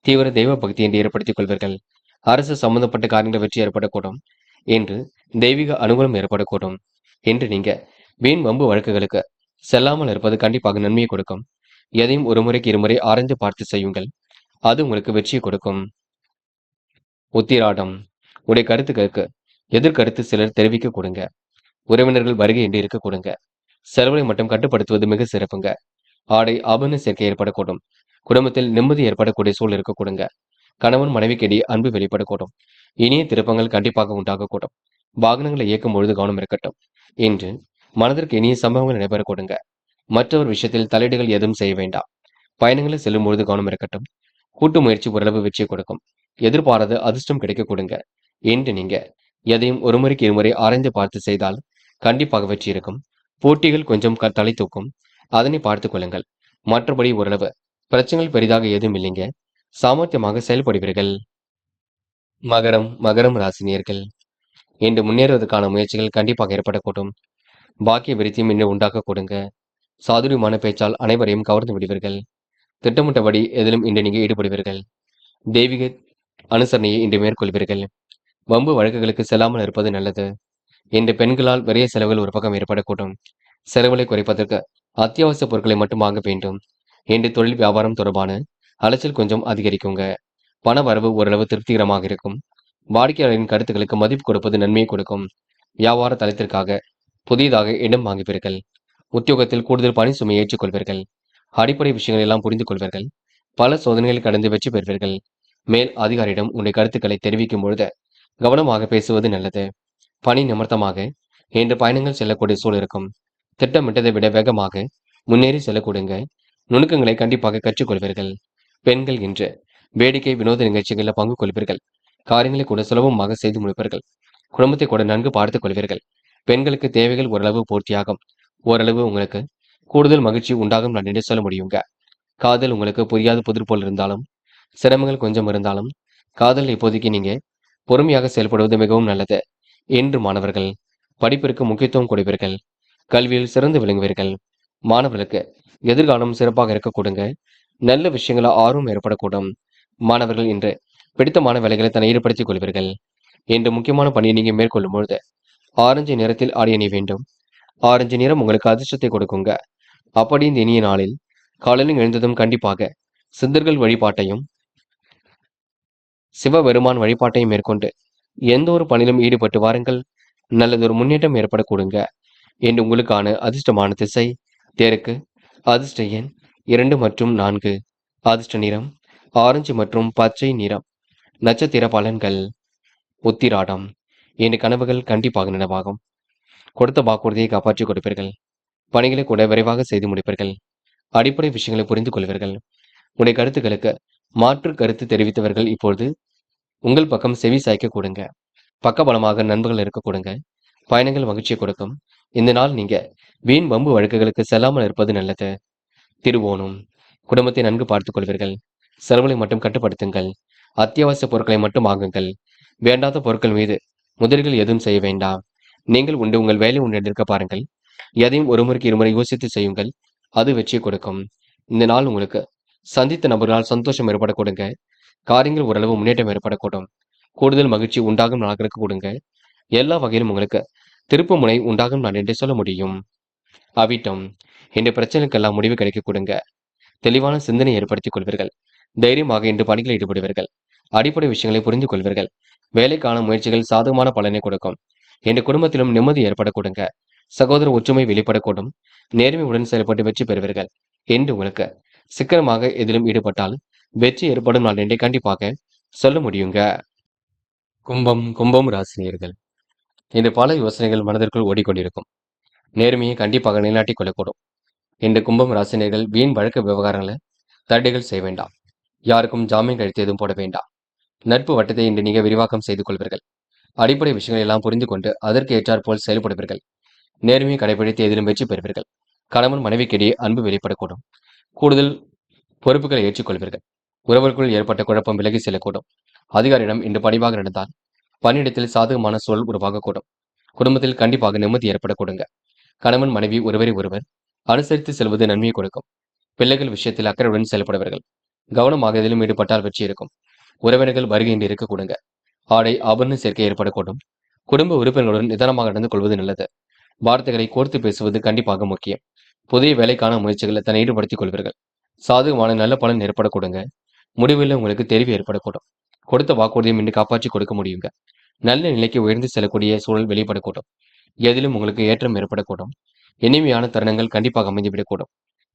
தீவிர தெய்வ பக்தி என்று ஏற்படுத்திக் கொள்வீர்கள். அரசு சம்பந்தப்பட்ட காரியங்கள் வெற்றி ஏற்படக்கூடும். என்று தெய்வீக அனுகூலம் ஏற்படக்கூடும். என்று நீங்க வீண் வம்பு வழக்குகளுக்கு செல்லாமல் இருப்பது கண்டிப்பாக நன்மையை கொடுக்கும். எதையும் ஒரு முறைக்கு இருமுறை ஆராய்ந்து பார்த்து செய்யுங்கள். அது உங்களுக்கு வெற்றியை கொடுக்கும். உத்திராடம் உடைய கருத்துக்களுக்கு எதிர்கருத்து சிலர் தெரிவிக்க கொடுங்க. உறவினர்கள் வருகை என்று இருக்க கொடுங்க. செலவுகளை மட்டும் கட்டுப்படுத்துவது மிக சிறப்புங்க. ஆடை ஆபரண சேர்க்கை ஏற்படக்கூடும். குடும்பத்தில் நிம்மதி ஏற்படக்கூடிய சூழல் இருக்க கொடுங்க. கணவன் மனைவிக்கிடையே அன்பு வெளிப்படக்கூடும். இனிய திருப்பங்கள் கண்டிப்பாக உண்டாகக்கூடும். வாகனங்களை இயக்கும் பொழுது கவனம் இருக்கட்டும். இன்று மனதிற்கு இனிய சம்பவங்கள் நடைபெற கொடுங்க. மற்றவர் விஷயத்தில் தலையீடுகள் எதுவும் செய்ய வேண்டாம். பயணங்களில் செல்லும் பொழுது கவனம் இருக்கட்டும். கூட்டு முயற்சி ஓரளவு வெற்றியை கொடுக்கும். எதிர்பாராத அதிர்ஷ்டம் கிடைக்க கொடுங்க. என்று நீங்க எதையும் ஒரு முறைக்கு இருமுறை ஆராய்ந்து பார்த்து செய்தால் கண்டிப்பாக வெற்றி இருக்கும். போட்டிகள் கொஞ்சம் தலை தூக்கும். அதனை பார்த்துக் கொள்ளுங்கள். மற்றபடி ஓரளவு பிரச்சனைகள் பெரிதாக எதுவும் இல்லைங்க. சாமர்த்தியமாக செயல்படுவீர்கள். மகரம் ராசினியர்கள் இன்று முன்னேறுவதற்கான முயற்சிகள் கண்டிப்பாக ஏற்படக்கூடும். பாக்கிய விருத்தியும் இன்று உண்டாக்க கொடுங்க. சாதுரியமான பேச்சால் அனைவரையும் கவர்ந்து விடுவீர்கள். திட்டமிட்டபடி எதிலும் இன்று நீங்க ஈடுபடுவீர்கள். தெய்வீக அனுசரணையை இன்று மேற்கொள்வீர்கள். வம்பு வழக்குகளுக்கு செல்லாமல் இருப்பது நல்லது. இன்று பெண்களால் விரைய செலவுகள் ஒரு பக்கம் ஏற்படக்கூடும். செலவுகளை குறைப்பதற்கு அத்தியாவசிய பொருட்களை மட்டும் வாங்க வேண்டும். இன்று தொழில் வியாபாரம் தொடர்பான அலைச்சல் கொஞ்சம் அதிகரிக்குங்க. பண வரவு ஓரளவு திருப்திகரமாக இருக்கும். வாடிக்கையாளரின் கருத்துக்களுக்கு மதிப்பு கொடுப்பது நன்மையை கொடுக்கும். வியாபார தளத்திற்காக புதியதாக இடம் வாங்குவீர்கள். உத்தியோகத்தில் கூடுதல் பணி சுமையை ஏற்றுக்கொள்வீர்கள். அடிப்படை விஷயங்கள் எல்லாம் புரிந்து கொள்வீர்கள். பல சோதனைகளை கடந்து வெற்றி பெறுவீர்கள். மேல் அதிகாரியிடம் உன்னுடைய கருத்துக்களை தெரிவிக்கும் பொழுது கவனமாக பேசுவது நல்லது. பணி நிமித்தமாக இன்று பயணங்கள் செல்லக்கூடிய சூழல் இருக்கும். திட்டமிட்டதை விட வேகமாக முன்னேறி செல்லக்கூடுங்க. நுணுக்கங்களை கண்டிப்பாக கற்றுக்கொள்வீர்கள். பெண்கள் இன்று வேடிக்கை வினோத நிகழ்ச்சிகளில் பங்கு கொள்வீர்கள். காரியங்களை கூட சுலபமாக செய்து முடிப்பீர்கள். குடும்பத்தை கூட நன்கு பார்த்துக் கொள்வீர்கள். பெண்களுக்கு தேவைகள் ஓரளவு பூர்த்தியாகும். ஓரளவு உங்களுக்கு கூடுதல் மகிழ்ச்சி உண்டாகும் நான் சொல்ல முடியுங்க. காதல் உங்களுக்கு புரியாத புதிர் போல் இருந்தாலும் சிரமங்கள் கொஞ்சம் இருந்தாலும் காதல் இப்போதைக்கு நீங்க பொறுமையாக செயல்படுவது மிகவும் நல்லது. என்று மாணவர்கள் படிப்பிற்கு முக்கியத்துவம் கொடுப்பீர்கள். கல்வியில் சிறந்து விளங்குவீர்கள். மாணவர்களுக்கு எதிர்காலம் சிறப்பாக இருக்க கொடுங்க. நல்ல விஷயங்கள ஆர்வம் ஏற்படக்கூடும். மாணவர்கள் இன்று பிடித்தமான வேலைகளை தன்னை ஈடுபடுத்திக் கொள்வீர்கள். என்று முக்கியமான பணியை நீங்க மேற்கொள்ளும் பொழுது ஆரஞ்சு நிறத்தில் ஆடை அணிய வேண்டும். ஆரஞ்சு நிறம் உங்களுக்கு அதிர்ஷ்டத்தை கொடுக்குங்க. அப்படி இந்த இனிய நாளில் காலையில் எழுந்ததும் கண்டிப்பாக சித்தர்கள் வழிபாட்டையும் சிவபெருமான் வழிபாட்டையும் மேற்கொண்டு எந்த ஒரு பணியிலும் ஈடுபட்டு வாருங்கள். நல்லதொரு முன்னேற்றம் ஏற்படக்கூடுங்க. என்று உங்களுக்கான அதிர்ஷ்டமான திசை தெற்கு. அதிர்ஷ்ட எண் 2 மற்றும் 4. அதிர்ஷ்ட நிறம் ஆரஞ்சு மற்றும் பச்சை நிறம். நட்சத்திர பலன்கள். உத்திராடம் என் கனவுகள் கண்டிப்பாக நினைவாகும். கொடுத்த வாக்குறுதியை காப்பாற்றிக் கொடுப்பீர்கள். பணிகளை கூட விரைவாக செய்து முடிப்பீர்கள். அடிப்படை விஷயங்களை புரிந்து கொள்வீர்கள். உடைய கருத்துக்களுக்கு மாற்று கருத்து தெரிவித்தவர்கள் இப்பொழுது உங்கள் பக்கம் செவி சாய்க்க கொடுங்க. பக்கபலமாக நண்பர்கள் இருக்க கொடுங்க. பயணங்கள் மகிழ்ச்சியை கொடுக்கும். இந்த நாள் நீங்க வீண் வம்பு வழக்குகளுக்கு செல்லாமல் இருப்பது நல்லது. திருவோணம். குடும்பத்தை நன்கு பார்த்துக் கொள்வீர்கள். செலவுகளை மட்டும் கட்டுப்படுத்துங்கள். அத்தியாவசிய பொருட்களை மட்டும் வாங்குங்கள். வேண்டாத பொருட்கள் மீது முதலீடுகள் எதுவும் செய்ய வேண்டாம். நீங்கள் உண்டு உங்கள் வேலை உண்டு இருக்க பாருங்கள். எதையும் ஒரு முறைக்கு இருமுறை யோசித்து செய்யுங்கள். அது வெற்றியை கொடுக்கும். இந்த நாள் உங்களுக்கு சந்தித்த நபர்களால் சந்தோஷம் ஏற்பட கொடுங்க. காரியங்கள் ஓரளவு முன்னேற்றம் ஏற்படக்கூடும். கூடுதல் மகிழ்ச்சி உண்டாகும் நாட்களுக்கு கொடுங்க. எல்லா வகையிலும் உங்களுக்கு திருப்பு முனை உண்டாகும் நான் என்று சொல்ல முடியும். அவிட்டம். இந்த பிரச்சனைக்கெல்லாம் முடிவு கிடைக்க கொடுங்க. தெளிவான சிந்தனை ஏற்படுத்திக் கொள்வீர்கள். தைரியமாக இன்று பணிகளில் ஈடுபடுவீர்கள். அடிப்படை விஷயங்களை புரிந்து கொள்வீர்கள். வேலைக்கான முயற்சிகள் சாதகமான பலனை கொடுக்கும். என் குடும்பத்திலும் நிம்மதி ஏற்பட கொடுங்க. சகோதர ஒற்றுமை வெளிப்படக்கூடும். நேர்மையுடன் செயல்பட்டு வெற்றி பெறுவீர்கள். என்று உங்களுக்கு சிக்கனமாக எதிலும் ஈடுபட்டால் வெற்றி ஏற்படும் நாள் என்றே கண்டிப்பாக சொல்ல முடியுங்க. கும்பம் ராசினியர்கள். இன்று பல யோசனைகள் மனதிற்குள் ஓடிக்கொண்டிருக்கும். நேர்மையை கண்டிப்பாக நிலைநாட்டிக் கொள்ளக்கூடும். இன்று கும்பம் ராசினியர்கள் வீண் வழக்கு விவகாரங்களை தடைகள் செய்ய வேண்டாம். யாருக்கும் ஜாமீன் கழித்து எதுவும் போட வேண்டாம். நட்பு வட்டத்தை இன்று நீங்க விரிவாக்கம் செய்து கொள்வீர்கள். அடிப்படை விஷயங்களை எல்லாம் புரிந்து கொண்டு அதற்கு ஏற்றாற் போல் செயல்படுவீர்கள். நேர்மையை கடைபிடித்து எதிலும் வெற்றி பெறுவீர்கள். கணவன் மனைவிக்கிடையே அன்பு வெளிப்படக்கூடும். கூடுதல் பொறுப்புகளை ஏற்றுக்கொள்வீர்கள். உறவுக்குள் ஏற்பட்ட குழப்பம் விலகி செல்லக்கூடும். அதிகாரியிடம் இன்று பணிவாக நடந்தால் பணியிடத்தில் சாதகமான சூழல் உருவாகக்கூடும். குடும்பத்தில் கண்டிப்பாக நிம்மதி ஏற்படக்கூடுங்க. கணவன் மனைவி ஒருவரை ஒருவர் அனுசரித்து செல்வது நன்மையை கொடுக்கும். பிள்ளைகள் விஷயத்தில் அக்கறையுடன் செயல்படுவார்கள். கவனமாக எதிலும் ஈடுபட்டால் வெற்றி இருக்கும். உறவினர்கள் வருகை இன்று இருக்க கொடுங்க. ஆடை ஆபரண சேர்க்கை ஏற்படக்கூடும். குடும்ப உறுப்பினர்களுடன் நிதானமாக நடந்து கொள்வது நல்லது. வார்த்தைகளை கோர்த்து பேசுவது கண்டிப்பாக முக்கியம். புதிய வேலைக்கான முயற்சிகளை தன்னை ஈடுபடுத்திக் கொள்வீர்கள். சாதகமான நல்ல பலன் ஏற்பட கொடுங்க. முடிவில் உங்களுக்கு தெரிவு ஏற்படக்கூடும். கொடுத்த வாக்குறுதியும் இன்று காப்பாற்றி கொடுக்க முடியுங்க. நல்ல நிலைக்கு உயர்ந்து செல்லக்கூடிய சூழல் வெளிப்படக்கூடும். எதிலும் உங்களுக்கு ஏற்றம் ஏற்படக்கூடும். இனிமையான தருணங்கள் கண்டிப்பாக அமைந்துவிடக்கூடும்.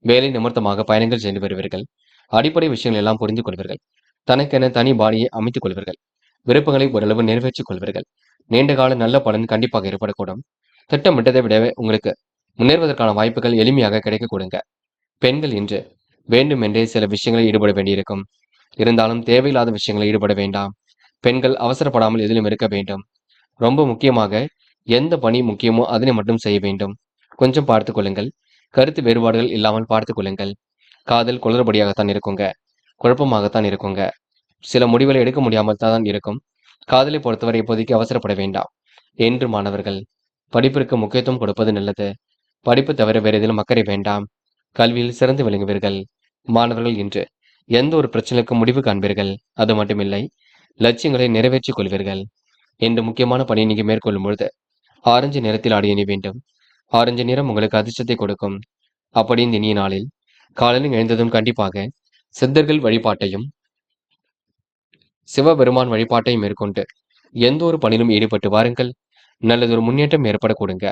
வேலை நிமித்தமாக பயணங்கள் சென்று வருவீர்கள். அடிப்படை விஷயங்கள் எல்லாம் புரிந்து கொள்வீர்கள். தனக்கென தனி பாணியை அமைத்துக் கொள்வீர்கள். விருப்பங்களை ஓரளவு நிறைவேற்றிக் கொள்வீர்கள். நீண்டகால நல்ல பலன் கண்டிப்பாக ஏற்படக்கூடும். திட்டமிட்டதை விட உங்களுக்கு முன்னேறுவதற்கான வாய்ப்புகள் எளிமையாக கிடைக்க கொடுங்க. பெண்கள் இன்று வேண்டுமென்றே சில விஷயங்களில் ஈடுபட வேண்டியிருக்கும். இருந்தாலும் தேவையில்லாத விஷயங்களில் ஈடுபட வேண்டாம். பெண்கள் அவசரப்படாமல் எதிலும் இருக்க வேண்டும். ரொம்ப முக்கியமாக எந்த பணி முக்கியமோ அதனை மட்டும் செய்ய வேண்டும். கொஞ்சம் பார்த்துக் கொள்ளுங்கள். கருத்து வேறுபாடுகள் இல்லாமல் பார்த்துக் கொள்ளுங்கள். காதல் குளறுபடியாகத்தான் இருக்குங்க. குழப்பமாகத்தான் இருக்குங்க. சில முடிவுகளை எடுக்க முடியாமல் தான் இருக்கும். காதலை பொறுத்தவரை இப்போதைக்கு அவசரப்பட வேண்டாம். என்று மாணவர்கள் படிப்பிற்கு முக்கியத்துவம் கொடுப்பது நல்லது. படிப்பு தவிர வேறு எதிலும் அக்கறை வேண்டாம். கல்வியில் சிறந்து விளங்குவீர்கள். மாணவர்கள் இன்று எந்த ஒரு பிரச்சனைக்கும் முடிவு காண்பீர்கள். அது மட்டுமில்லை, லட்சியங்களை நிறைவேற்றிக் கொள்வீர்கள். என்று முக்கியமான பணியை நீங்க மேற்கொள்ளும் பொழுது ஆரஞ்சு நிறத்தில் ஆடை அணி வேண்டும். ஆரஞ்சு நிறம் உங்களுக்கு அதிர்ஷ்டத்தை கொடுக்கும். அப்படி இந்த இனிய நாளில் காலையில் எழுந்ததும் கண்டிப்பாக சித்தர்கள் வழிபாட்டையும் சிவபெருமான் வழிபாட்டையும் மேற்கொண்டு எந்த ஒரு பணியிலும் ஈடுபட்டு வாருங்கள். நல்லதொரு முன்னேற்றம் ஏற்பட கொடுங்க.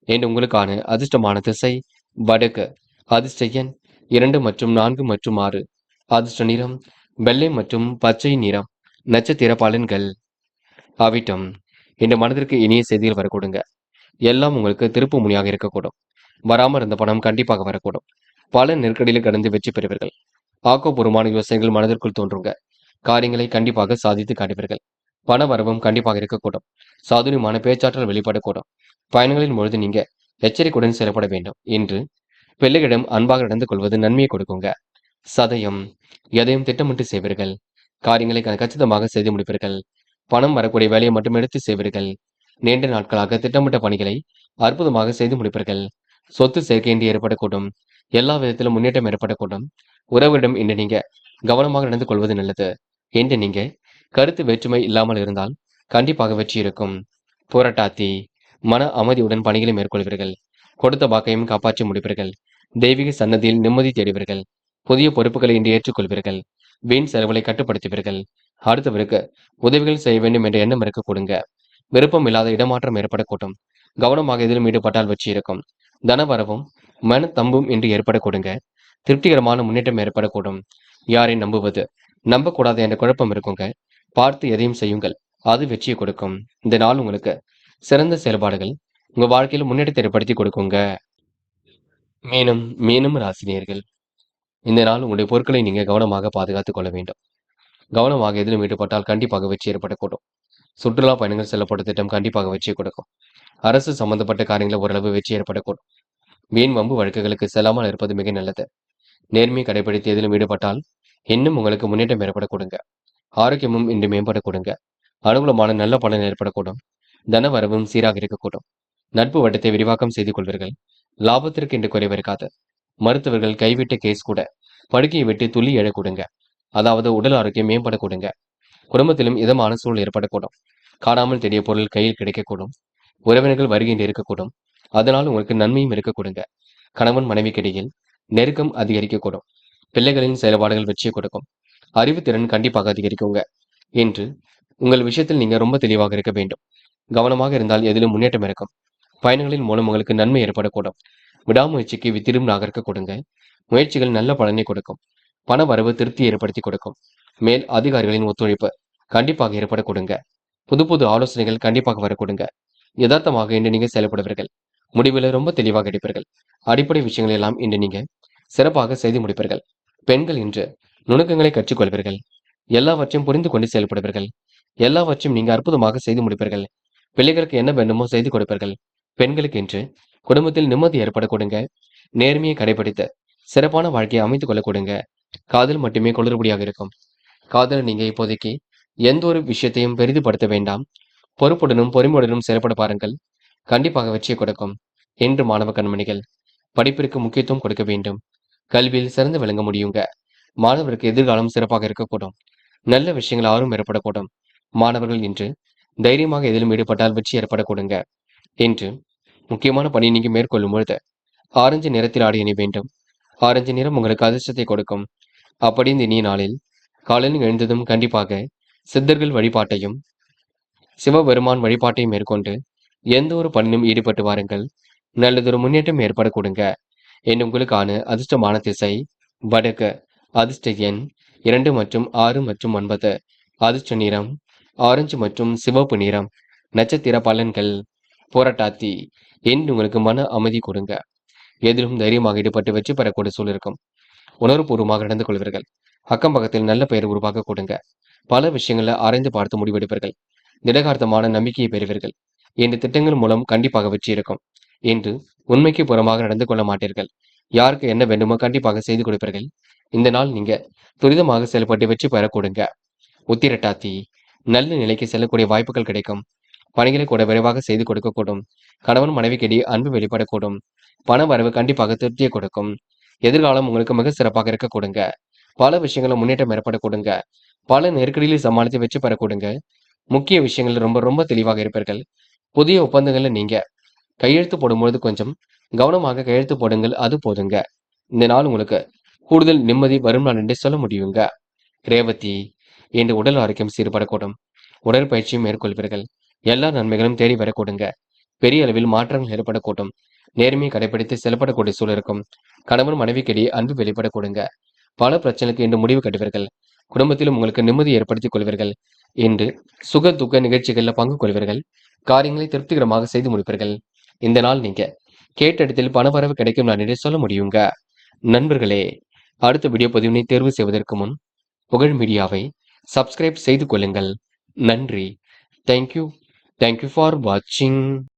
என்று உங்களுக்கான அதிர்ஷ்டமான திசை வடக்கு. அதிர்ஷ்ட எண் 2 மற்றும் 4 மற்றும் 6. அதிர்ஷ்ட நிறம் வெள்ளை மற்றும் பச்சை நிறம். நட்சத்திர பலன்கள். அவிட்டம். இந்த மனதிற்கு இனிய செய்திகள் வரக்கூடுங்க. எல்லாம் உங்களுக்கு திருப்பு முனியாக இருக்கக்கூடும். வராமல் இருந்த பணம் கண்டிப்பாக வரக்கூடும். பல நெருக்கடியில் கடந்து வெற்றி பெறுவீர்கள். ஆக்கப்பூர்வமான யோசனைகள் மனதிற்குள் தோன்றுங்க. காரியங்களை கண்டிப்பாக சாதித்து காட்டுவீர்கள். பண வரவும் கண்டிப்பாக இருக்கக்கூடும். சாதுரியமான பேச்சாற்றல் வெளிப்படக்கூடும். பயணங்களின் பொழுது நீங்க எச்சரிக்கையுடன் செயல்பட வேண்டும். என்று பிள்ளைகளிடம் அன்பாக நடந்து கொள்வது நன்மையை கொடுக்குங்க. சதயம். எதையும் திட்டமிட்டு செய்வீர்கள். காரியங்களை கச்சிதமாக செய்து முடிப்பீர்கள். பணம் வரக்கூடிய வேலையை மட்டும் எடுத்து செய்வீர்கள். நீண்ட நாட்களாக திட்டமிட்ட பணிகளை அற்புதமாக செய்து முடிப்பீர்கள். சொத்து சேர்க்கை இன்று ஏற்படக்கூடும். எல்லா விதத்திலும் முன்னேற்றம் ஏற்படக்கூடும். உறவிடம் இன்று நீங்க கவனமாக நடந்து கொள்வது நல்லது. என்று நீங்க கருத்து வேற்றுமை இல்லாமல் இருந்தால் கண்டிப்பாக வெற்றி இருக்கும். புரட்டாதி. மன அமைதியுடன் பணிகளை மேற்கொள்வீர்கள். கொடுத்த வாக்கையும் காப்பாற்றி முடிப்பீர்கள். தெய்வீக சன்னதியில் நிம்மதி தேடுவீர்கள். புதிய பொறுப்புகளை இன்று ஏற்றுக்கொள்வீர்கள். வீண் செலவுகளை கட்டுப்படுத்துவீர்கள். அடுத்தவருக்கு உதவிகள் செய்ய வேண்டும் என்ற எண்ணம் இருக்க கொடுங்க. விருப்பம் இல்லாத இடமாற்றம் ஏற்படக்கூடும். கவனமாக எதிலும் ஈடுபட்டால் வெற்றி இருக்கும். தனவரவும் மன தம்பும் இன்று ஏற்பட கொடுங்க. திருப்திகரமான முன்னேற்றம் ஏற்படக்கூடும். யாரை நம்புவது நம்பக்கூடாது என்ற குழப்பம் இருக்குங்க. பார்த்து எதையும் செய்யுங்கள். அது வெற்றியை கொடுக்கும். இந்த நாள் உங்களுக்கு சிறந்த செயல்பாடுகள் உங்க வாழ்க்கையில முன்னேற்றத்தை ஏற்படுத்தி கொடுக்குங்க. மீனம் மீனம் ராசினியர்கள், இந்த நாள் உங்களுடைய பொருட்களை நீங்க கவனமாக பாதுகாத்துக் கொள்ள வேண்டும். கவனமாக எதிலும் ஈடுபட்டால் கண்டிப்பாக வெற்றி ஏற்படக்கூடும். சுற்றுலா பயணங்கள் செல்லப்பட்ட திட்டம் கண்டிப்பாக வெற்றியை கொடுக்கும். அரசு சம்பந்தப்பட்ட காரியங்களில் ஓரளவு வெற்றி ஏற்படக்கூடும். வீண் வம்பு வழக்குகளுக்கு செல்லாமல் இருப்பது மிக நல்லது. நேர்மையை கடைபிடித்து எதிலும் ஈடுபட்டால் இன்னும் உங்களுக்கு முன்னேற்றம் ஏற்படக்கூடுங்க. ஆரோக்கியமும் இன்று மேம்படக்கூடுங்க. அனுகூலமான நல்ல பலன் ஏற்படக்கூடும். தன வரவும் சீராக இருக்கக்கூடும். நட்பு வட்டத்தை விரிவாக்கம் செய்து கொள்வீர்கள். லாபத்திற்கு இன்று குறைவு இருக்காது. மருத்துவர்கள் கைவிட்ட கேஸ் கூட படுக்கையை விட்டு துள்ளி எழக்கூடுங்க. அதாவது உடல் ஆரோக்கியம் மேம்படக்கூடுங்க. குடும்பத்திலும் இதமான சூழல் ஏற்படக்கூடும். காணாமல் தேடிய பொருள் கையில் கிடைக்கக்கூடும். உறவினர்கள் வருகின்ற இருக்கக்கூடும். அதனால் உங்களுக்கு நன்மையும் இருக்கக்கூடுங்க. கணவன் மனைவிக்கிடையில் நெருக்கம் அதிகரிக்கக்கூடும். பிள்ளைகளின் செயல்பாடுகள் வெற்றியை கொடுக்கும். அறிவுத்திறன் கண்டிப்பாக அதிகரிக்குங்க. என்று உங்கள் விஷயத்தில் நீங்க ரொம்ப தெளிவாக இருக்க வேண்டும். கவனமாக இருந்தால் எதிலும் முன்னேற்றம் இருக்கும். பயணங்களின் மூலம் உங்களுக்கு நன்மை ஏற்படக்கூடும். விடாமுயற்சிக்கு வித்திடும் நகர்க்க கொடுங்க. முயற்சிகள் நல்ல பலனை கொடுக்கும். பண வரவு திருப்தி ஏற்படுத்தி கொடுக்கும். மேல் அதிகாரிகளின் ஒத்துழைப்பு கண்டிப்பாக ஏற்பட கொடுங்க. புது புது ஆலோசனைகள் கண்டிப்பாக வர கொடுங்க. யதார்த்தமாக இன்று நீங்க செயல்படுவீர்கள். முடிவில் ரொம்ப தெளிவாக எடுப்பீர்கள். அடிப்படை விஷயங்கள் எல்லாம் இன்று நீங்க சிறப்பாக செய்து முடிப்பீர்கள். பெண்கள் இன்று நுணுக்கங்களை கற்றுக்கொள்வீர்கள். எல்லாவற்றையும் புரிந்து கொண்டு செயல்படுவீர்கள். எல்லாவற்றையும் நீங்க அற்புதமாக செய்து முடிப்பீர்கள். பிள்ளைகளுக்கு என்ன வேண்டுமோ செய்து கொடுப்பீர்கள். பெண்களுக்கு இன்று குடும்பத்தில் நிம்மதி ஏற்பட கொடுங்க. நேர்மையை கடைபிடித்து சிறப்பான வாழ்க்கையை அமைத்துக் கொள்ள கொடுங்க. காதல் மட்டுமே குளறுபடியாக இருக்கும். காதல நீங்க இப்போதைக்கு எந்த ஒரு விஷயத்தையும் பெரிதுபடுத்த வேண்டாம். பொறுப்புடனும் பொறுமையுடனும் செயல்பட பாருங்கள். கண்டிப்பாக வெற்றியை கொடுக்கும். என்று மாணவ கண்மணிகள், படிப்பிற்கு முக்கியத்துவம் கொடுக்க வேண்டும். கல்வியில் சிறந்து விளங்க முடியுங்க. மாணவருக்கு எதிர்காலம் சிறப்பாக இருக்கக்கூடும். நல்ல விஷயங்கள் ஆர்வம் ஏற்படக்கூடும். மாணவர்கள் இன்று தைரியமாக எதிலும் ஈடுபட்டால் வெற்றி ஏற்படக்கூடுங்க. என்று முக்கியமான பணி நீங்க மேற்கொள்ளும் பொழுது ஆரஞ்சு நிறத்தில் ஆடை அணி வேண்டும். ஆரஞ்சு நிறம் உங்களுக்கு அதிர்ஷ்டத்தை கொடுக்கும். அப்படி இந்த இனிய நாளில் காலையில் எழுந்ததும் கண்டிப்பாக சித்தர்கள் வழிபாட்டையும் சிவபெருமான் வழிபாட்டையும் மேற்கொண்டு எந்த ஒரு பணியிலும் ஈடுபட்டு வாருங்கள். நல்லதொரு முன்னேற்றம் ஏற்படக்கூடுங்க. என்று உங்களுக்கான அதிர்ஷ்டமான திசை வடக்கு. அதிர்ஷ்ட எண் 2 மற்றும் 6 மற்றும் 9. அதிர்ஷ்ட நிறம் ஆரஞ்சு மற்றும் சிவப்பு நிறம். நட்சத்திர பலன்கள் போராட்டாத்தி. என்று உங்களுக்கு மன அமைதி கொடுங்க. எதிலும் தைரியமாக ஈடுபட்டு வெற்றி பெறக்கூடிய சூழல் இருக்கும். உணர்வுபூர்வமாக நடந்து கொள்வீர்கள். அக்கம் பக்கத்தில் நல்ல பெயர் உருவாக்க கொடுங்க. பல விஷயங்களை ஆராய்ந்து பார்த்து முடிவெடுப்பீர்கள். திடகார்த்தமான நம்பிக்கையை பெறுவீர்கள். இந்த திட்டங்கள் மூலம் கண்டிப்பாக வெற்றி இருக்கும். என்று உண்மைக்கு புறமாக நடந்து கொள்ள மாட்டீர்கள். யாருக்கு என்ன வேண்டுமோ கண்டிப்பாக செய்து கொடுப்பீர்கள். இந்த நாள் நீங்க துரிதமாக செயல்பட்டு வெற்றி பெற கொடுங்க. உத்திரட்டாத்தி. நல்ல நிலைக்கு செல்லக்கூடிய வாய்ப்புகள் கிடைக்கும். பணிகளை கூட விரைவாக செய்து கொடுக்கக்கூடும். கணவன் மனைவிக்கிடையே அன்பு வெளிப்படக்கூடும். பண வரவு கண்டிப்பாக திருப்தியை கொடுக்கும். எதிர்காலம் உங்களுக்கு மிக சிறப்பாக இருக்க கொடுங்க. பல விஷயங்களும் முன்னேற்றம் ஏற்பட கொடுங்க. பல நெருக்கடிகளை சமாளித்து வெற்றி பெற கொடுங்க. முக்கிய விஷயங்கள் ரொம்ப ரொம்ப தெளிவாக இருப்பீர்கள். புதிய ஒப்பந்தங்கள்ல நீங்க கையெழுத்து போடும்பொழுது கொஞ்சம் கவனமாக கையெழுத்து போடுங்கள். அது போதுங்க. இந்த நாள் உங்களுக்கு கூடுதல் நிம்மதி வரும் நாள் என்று சொல்ல முடியுங்க. ரேவதி. இன்று உடல் ஆரோக்கியம் சீர்படக்கூடும். உடற்பயிற்சியும் மேற்கொள்வீர்கள். எல்லா நன்மைகளும் தேடி வரக்கூடுங்க. பெரிய அளவில் மாற்றங்கள் ஏற்படக்கூடும். நேர்மையை கடைபிடித்து செயல்படக்கூடிய சூழல் இருக்கும். கணவன் மனைவிக்கிடையே அன்பு வெளிப்பட கொடுங்க. பல பிரச்சனைக்கு இன்று முடிவு கட்டுவீர்கள். குடும்பத்திலும் உங்களுக்கு நிம்மதி ஏற்படுத்திக் கொள்வீர்கள். இன்று சுக துக்க நிகழ்ச்சிகளில் பங்கு கொள்வீர்கள். காரியங்களை திருப்திகரமாக செய்து முடிப்பீர்கள். இந்த நாள் நீங்க கேட்ட இடத்தில் பணவரவு கிடைக்கும் நான் என்று சொல்ல முடியுங்க. நண்பர்களே, அடுத்த வீடியோ பதிவினை தேர்வு செய்வதற்கு முன் புகழ் மீடியாவை சப்ஸ்கிரைப் செய்து கொள்ளுங்கள். நன்றி. தேங்க்யூ ஃபார் வாட்சிங்.